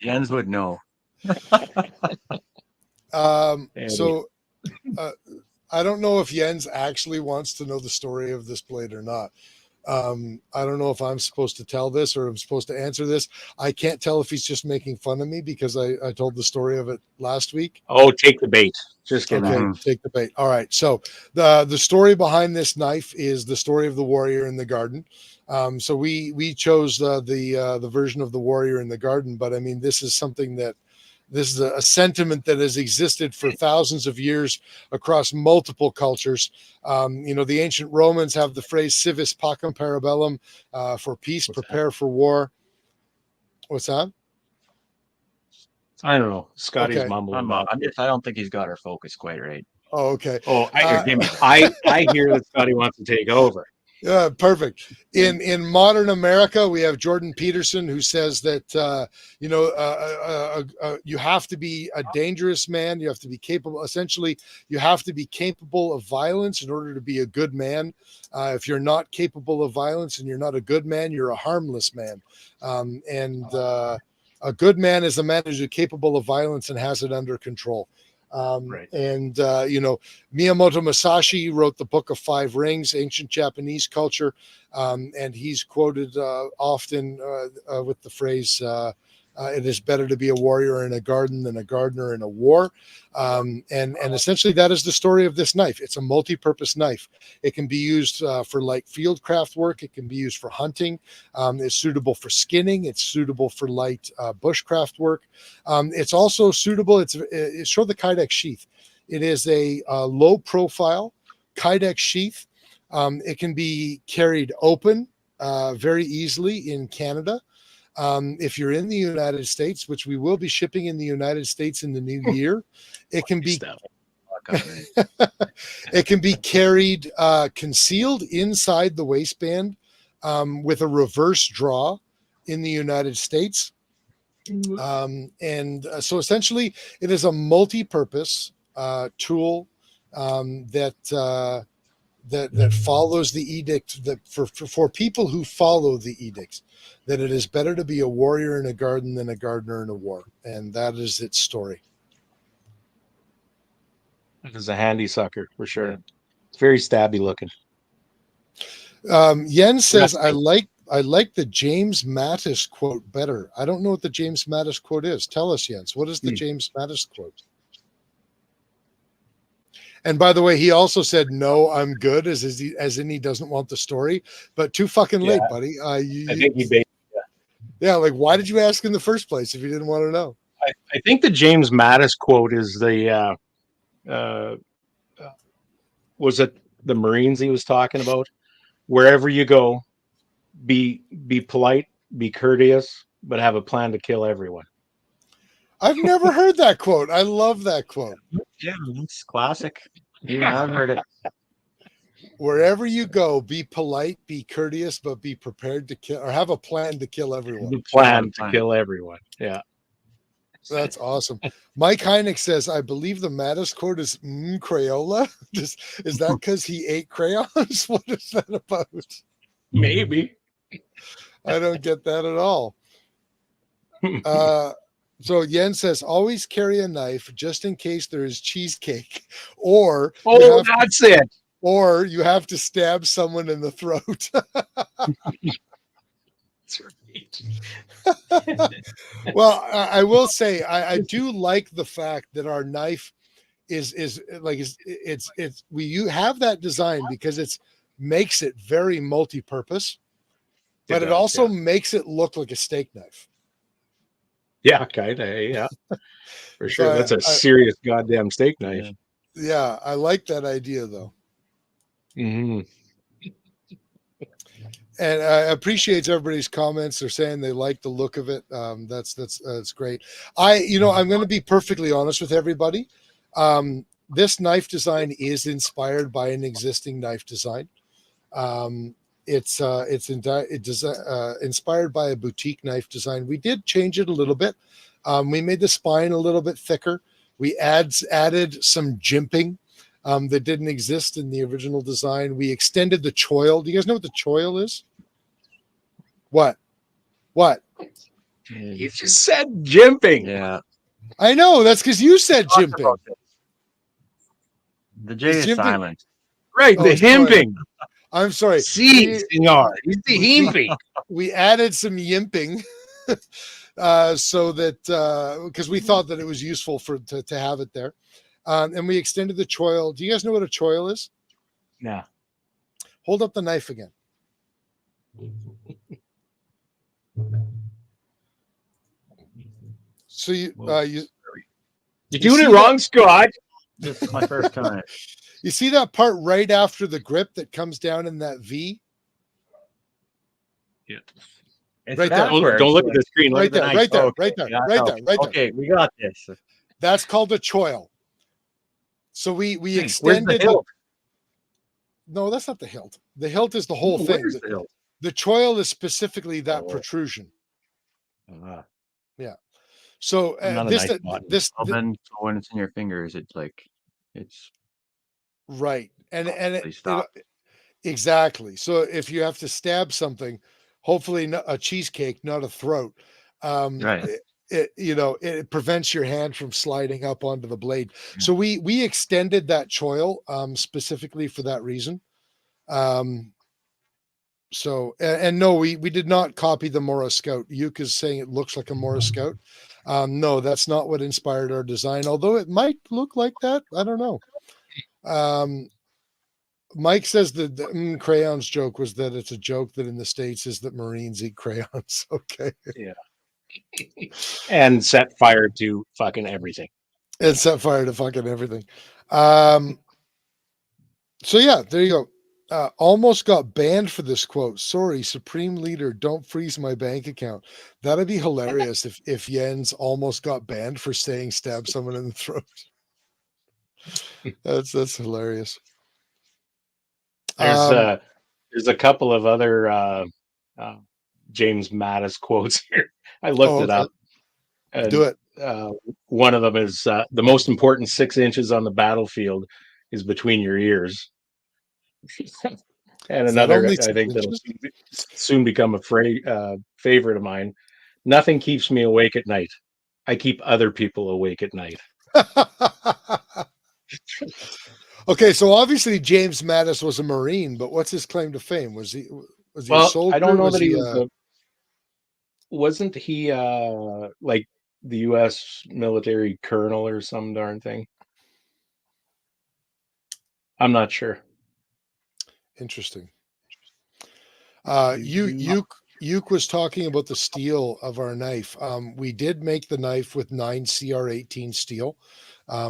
Jens would know. So I don't know if Jens actually wants to know the story of this blade or not. I don't know if I'm supposed to tell this or I'm supposed to answer this. I can't tell if he's just making fun of me because I told the story of it last week. Oh, take the bait. Just kidding. Okay, take the bait. All right. So the story behind this knife is the story of the warrior in the garden. So we chose the version of the warrior in the garden, but I mean, this is a sentiment that has existed for thousands of years across multiple cultures. The ancient Romans have the phrase civis pacem parabellum, for peace, prepare for war. What's that? I don't know. Scotty's Okay. mumbling. I don't think he's got our focus quite right. Oh, okay. Oh, Give me I hear that Scotty wants to take over. Yeah, perfect. In modern America, we have Jordan Peterson, who says that you have to be a dangerous man. You have to be capable. Essentially, you have to be capable of violence in order to be a good man. If you're not capable of violence and you're not a good man, you're a harmless man. A good man is a man who's capable of violence and has it under control. Right. And Miyamoto Musashi wrote the Book of Five Rings, ancient Japanese culture, and he's quoted often with the phrase, it is better to be a warrior in a garden than a gardener in a war. And essentially that is the story of this knife. It's a multi-purpose knife. It can be used for light field craft work. It can be used for hunting. It's suitable for skinning. It's suitable for light bushcraft work. It's also suitable. It's show the Kydex sheath. It is a low profile Kydex sheath. It can be carried open very easily in Canada. If you're in the United States, which we will be shipping in the United States in the new year, it can be it can be carried concealed inside the waistband with a reverse draw in the United States. So essentially, it is a multi-purpose tool that follows the edict, that for people who follow the edicts, that it is better to be a warrior in a garden than a gardener in a war. And that is its story. It is a handy sucker for sure. It's very stabby looking. Jens says, I like the James Mattis quote better. I don't know what the James Mattis quote is. Tell us, Jens. What is the James Mattis quote? And by the way, he also said, "No, I'm good," as in he doesn't want the story. But too fucking late, buddy. I think he basically. Yeah, like why did you ask in the first place if you didn't want to know? I think the James Mattis quote is the was it the Marines he was talking about? Wherever you go, be polite, be courteous, but have a plan to kill everyone. I've never heard that quote. I love that quote. Yeah, it's classic. Yeah, I've heard it. Wherever you go, be polite, be courteous, but be prepared to kill, or have a plan to kill everyone. The plan to kill everyone. Yeah. That's awesome. Mike Heineck says, I believe the Mattis quote is Crayola. Is that because he ate crayons? What is that about? Maybe. I don't get that at all. So Yen says, always carry a knife just in case there is cheesecake. Or that's it. Or you have to stab someone in the throat. That's right. Well, I will say I do like the fact that our knife is you have that design because it makes it very multi-purpose, but it also makes it look like a steak knife. Yeah, kind of. Yeah, for sure. That's a serious goddamn steak knife. Yeah, I like that idea though. Mm-hmm. And I appreciate everybody's comments. They're saying they like the look of it. That's great. I'm going to be perfectly honest with everybody. This knife design is inspired by an existing knife design. It's inspired by a boutique knife design. We did change it a little bit. We made the spine a little bit thicker. We added some jimping that didn't exist in the original design. We extended the choil. Do you guys know what the choil is? What? You just said jimping. Yeah. I know. That's because you said jimping. The J is silent. Right, the himping. I'm sorry. See, senor. It's the himping. We added some yimping so that because we thought that it was useful to have it there. And we extended the choil. Do you guys know what a choil is? Yeah. Hold up the knife again. So you're doing it wrong, Scott. This is my first time. You see that part right after the grip that comes down in that V? Yeah. It's Right there. backwards. Don't look at the screen. Look Right at the there, knife. right there, Okay, right there, yeah, right no. there, right there. Okay, we got this. That's called a choil. So we Where's the extended. hilt? No, that's not the hilt. The hilt is the whole thing. Where's the hilt? The choil is specifically that Oh. protrusion. Ah, So I'm not a this, knife bot. Well, then so when it's in your fingers, it's like it's right, and they stop. exactly. So if you have to stab something, hopefully not a cheesecake, not a throat. Right. It prevents your hand from sliding up onto the blade. So we extended that choil specifically for that reason. So and no, we did not copy the Mora Scout. Yuke is saying it looks like a Mora Scout. No, that's not what inspired our design, although it might look like that. I don't know. Mike says that the crayons joke was that it's a joke that in the States is that Marines eat crayons. Okay. and set fire to fucking everything. And set fire to fucking everything. So yeah, there you go. Almost got banned for this quote. Sorry, Supreme Leader, don't freeze my bank account. That'd be hilarious if Jens almost got banned for saying stab someone in the throat. That's hilarious. There's a couple of other James Mattis quotes here. I looked it up. And, do it. One of them is the most important 6 inches on the battlefield is between your ears. And another, I think that'll soon become a favorite of mine. Nothing keeps me awake at night. I keep other people awake at night. Okay, so obviously James Mattis was a Marine, but what's his claim to fame? Was he a soldier? I don't know that he was. Wasn't he like the U.S. military colonel or some darn thing? I'm not sure. Interesting. Yuke was talking about the steel of our knife. We did make the knife with 9 CR18 steel.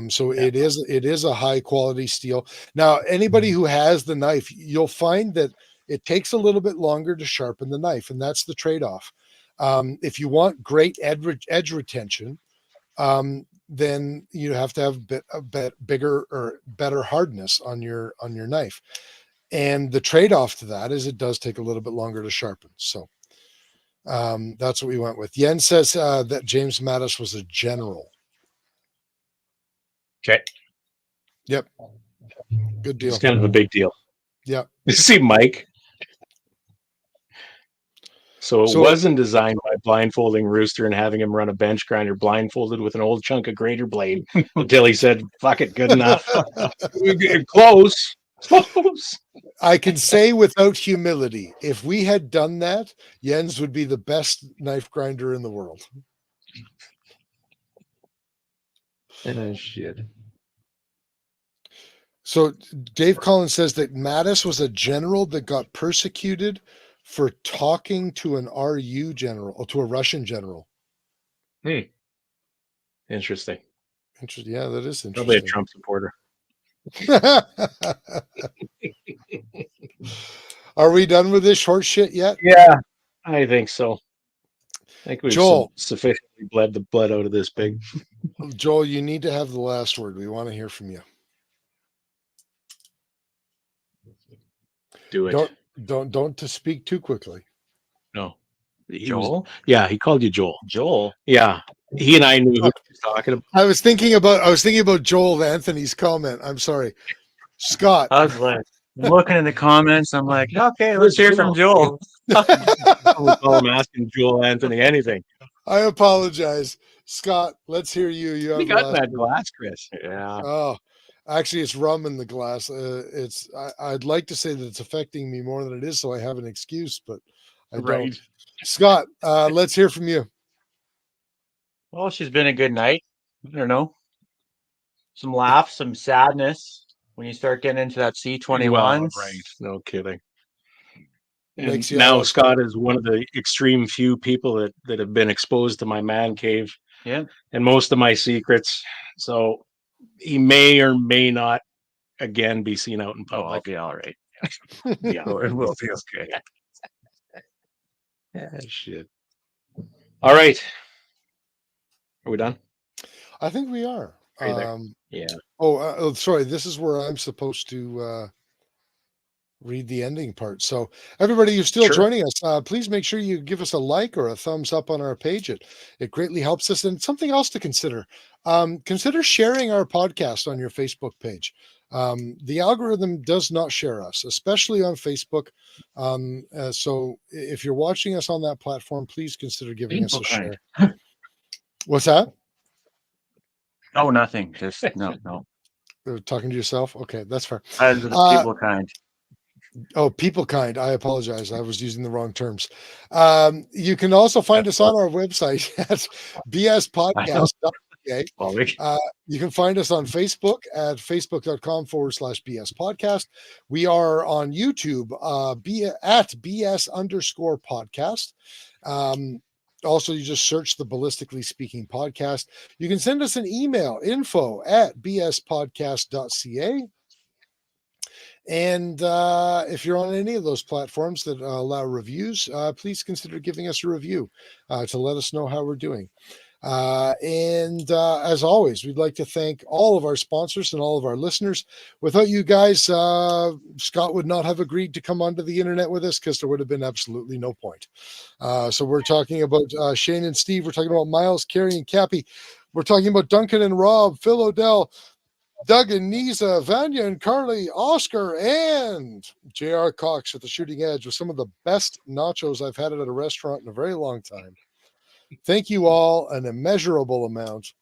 So it is a high quality steel. Now, anybody who has the knife, you'll find that it takes a little bit longer to sharpen the knife, and that's the trade-off. If you want great edge retention, then you have to have a bit bigger or better hardness on your knife. And the trade-off to that is it does take a little bit longer to sharpen. So that's what we went with. Yen says that James Mattis was a general. Okay. Yep. Good deal. It's kind of a big deal. Yeah. You see Mike? So it wasn't designed by blindfolding Rooster and having him run a bench grinder blindfolded with an old chunk of grater blade until he said, fuck it, good enough. Close. I can say without humility, if we had done that, Jens would be the best knife grinder in the world. Shit. So Dave Collins says that Mattis was a general that got persecuted for talking to an RU general or to a Russian general. Interesting. Yeah, that is interesting. Probably a Trump supporter. Are we done with this short shit yet? Yeah, I think so. I think we've Joel, sufficiently bled the blood out of this pig. Joel, you need to have the last word. We want to hear from you. Do it. Don't to speak too quickly. No. Joel? He called you Joel. Joel. Yeah. He and I knew who he was talking about. I was thinking about Joel Anthony's comment. I'm sorry. Scott. I was like looking in the comments. I'm like, okay, let's hear from Joel. We call him asking Joel Anthony anything. I apologize. Scott, let's hear you. You have got that glass, Chris. Yeah. Oh, actually, it's rum in the glass. I'd like to say that it's affecting me more than it is, so I have an excuse, but I don't. Scott, let's hear from you. Well, she's been a good night. I don't know. Some laughs, some sadness when you start getting into that C-21. Well, right. No kidding. And Now now Scott is one of the extreme few people that have been exposed to my man cave. Yeah. And most of my secrets. So he may or may not again be seen out in public. I'll be all right. Yeah, it will be okay. Shit. All right. Are we done? I think we are. Are you there? Yeah. Sorry. This is where I'm supposed to read the ending part. So everybody who's still Sure. joining us, please make sure you give us a like or a thumbs up on our page. It greatly helps us. And something else to consider. Consider sharing our podcast on your Facebook page. The algorithm does not share us, especially on Facebook. So if you're watching us on that platform, please consider giving us a share. What's that? Oh, nothing. Just no. Talking to yourself? Okay, that's fair. People kind. Oh, people kind. I apologize. I was using the wrong terms. You can also find us on our website at bspodcast.ca. You can find us on Facebook at facebook.com/BS podcast. We are on YouTube at BS_podcast. Also, you just search the Ballistically Speaking podcast. You can send us an email, info@bspodcast.ca. And if you're on any of those platforms that allow reviews, please consider giving us a review to let us know how we're doing. As always, we'd like to thank all of our sponsors and all of our listeners. Without you guys, Scott would not have agreed to come onto the internet with us because there would have been absolutely no point. So we're talking about Shane and Steve. We're talking about Miles, Carrie, and Cappy. We're talking about Duncan and Rob, Phil Odell, Doug and Nisa, Vanya and Carly, Oscar, and J.R. Cox at the Shooting Edge with some of the best nachos I've had at a restaurant in a very long time. Thank you all an immeasurable amount.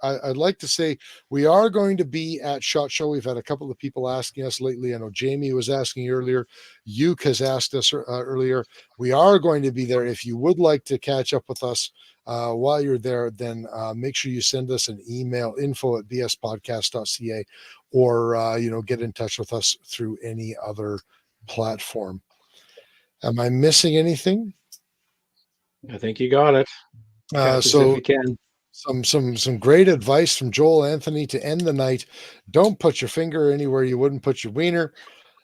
I'd like to say we are going to be at SHOT Show. We've had a couple of people asking us lately. I know Jamie was asking earlier. Uke has asked us earlier. We are going to be there. If you would like to catch up with us while you're there, then make sure you send us an email, info@bspodcast.ca, or get in touch with us through any other platform. Am I missing anything? I think you got it. So if you can. Some great advice from Joel Anthony to end the night. Don't put your finger anywhere you wouldn't put your wiener.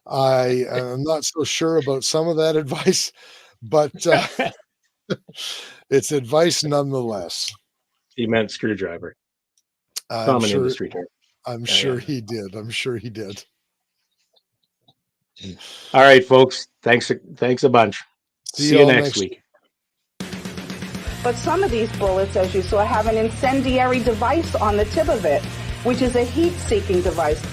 I am not so sure about some of that advice, but it's advice nonetheless. He meant screwdriver. Common industry term. I'm sure he did. I'm sure he did. All right, folks. Thanks a bunch. See you next week. But some of these bullets, as you saw, have an incendiary device on the tip of it, which is a heat-seeking device.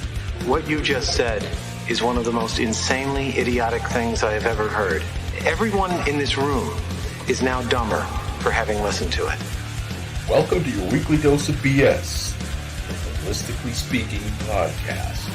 What you just said is one of the most insanely idiotic things I have ever heard. Everyone in this room is now dumber for having listened to it. Welcome to your weekly dose of BS, the Ballistically Speaking podcast.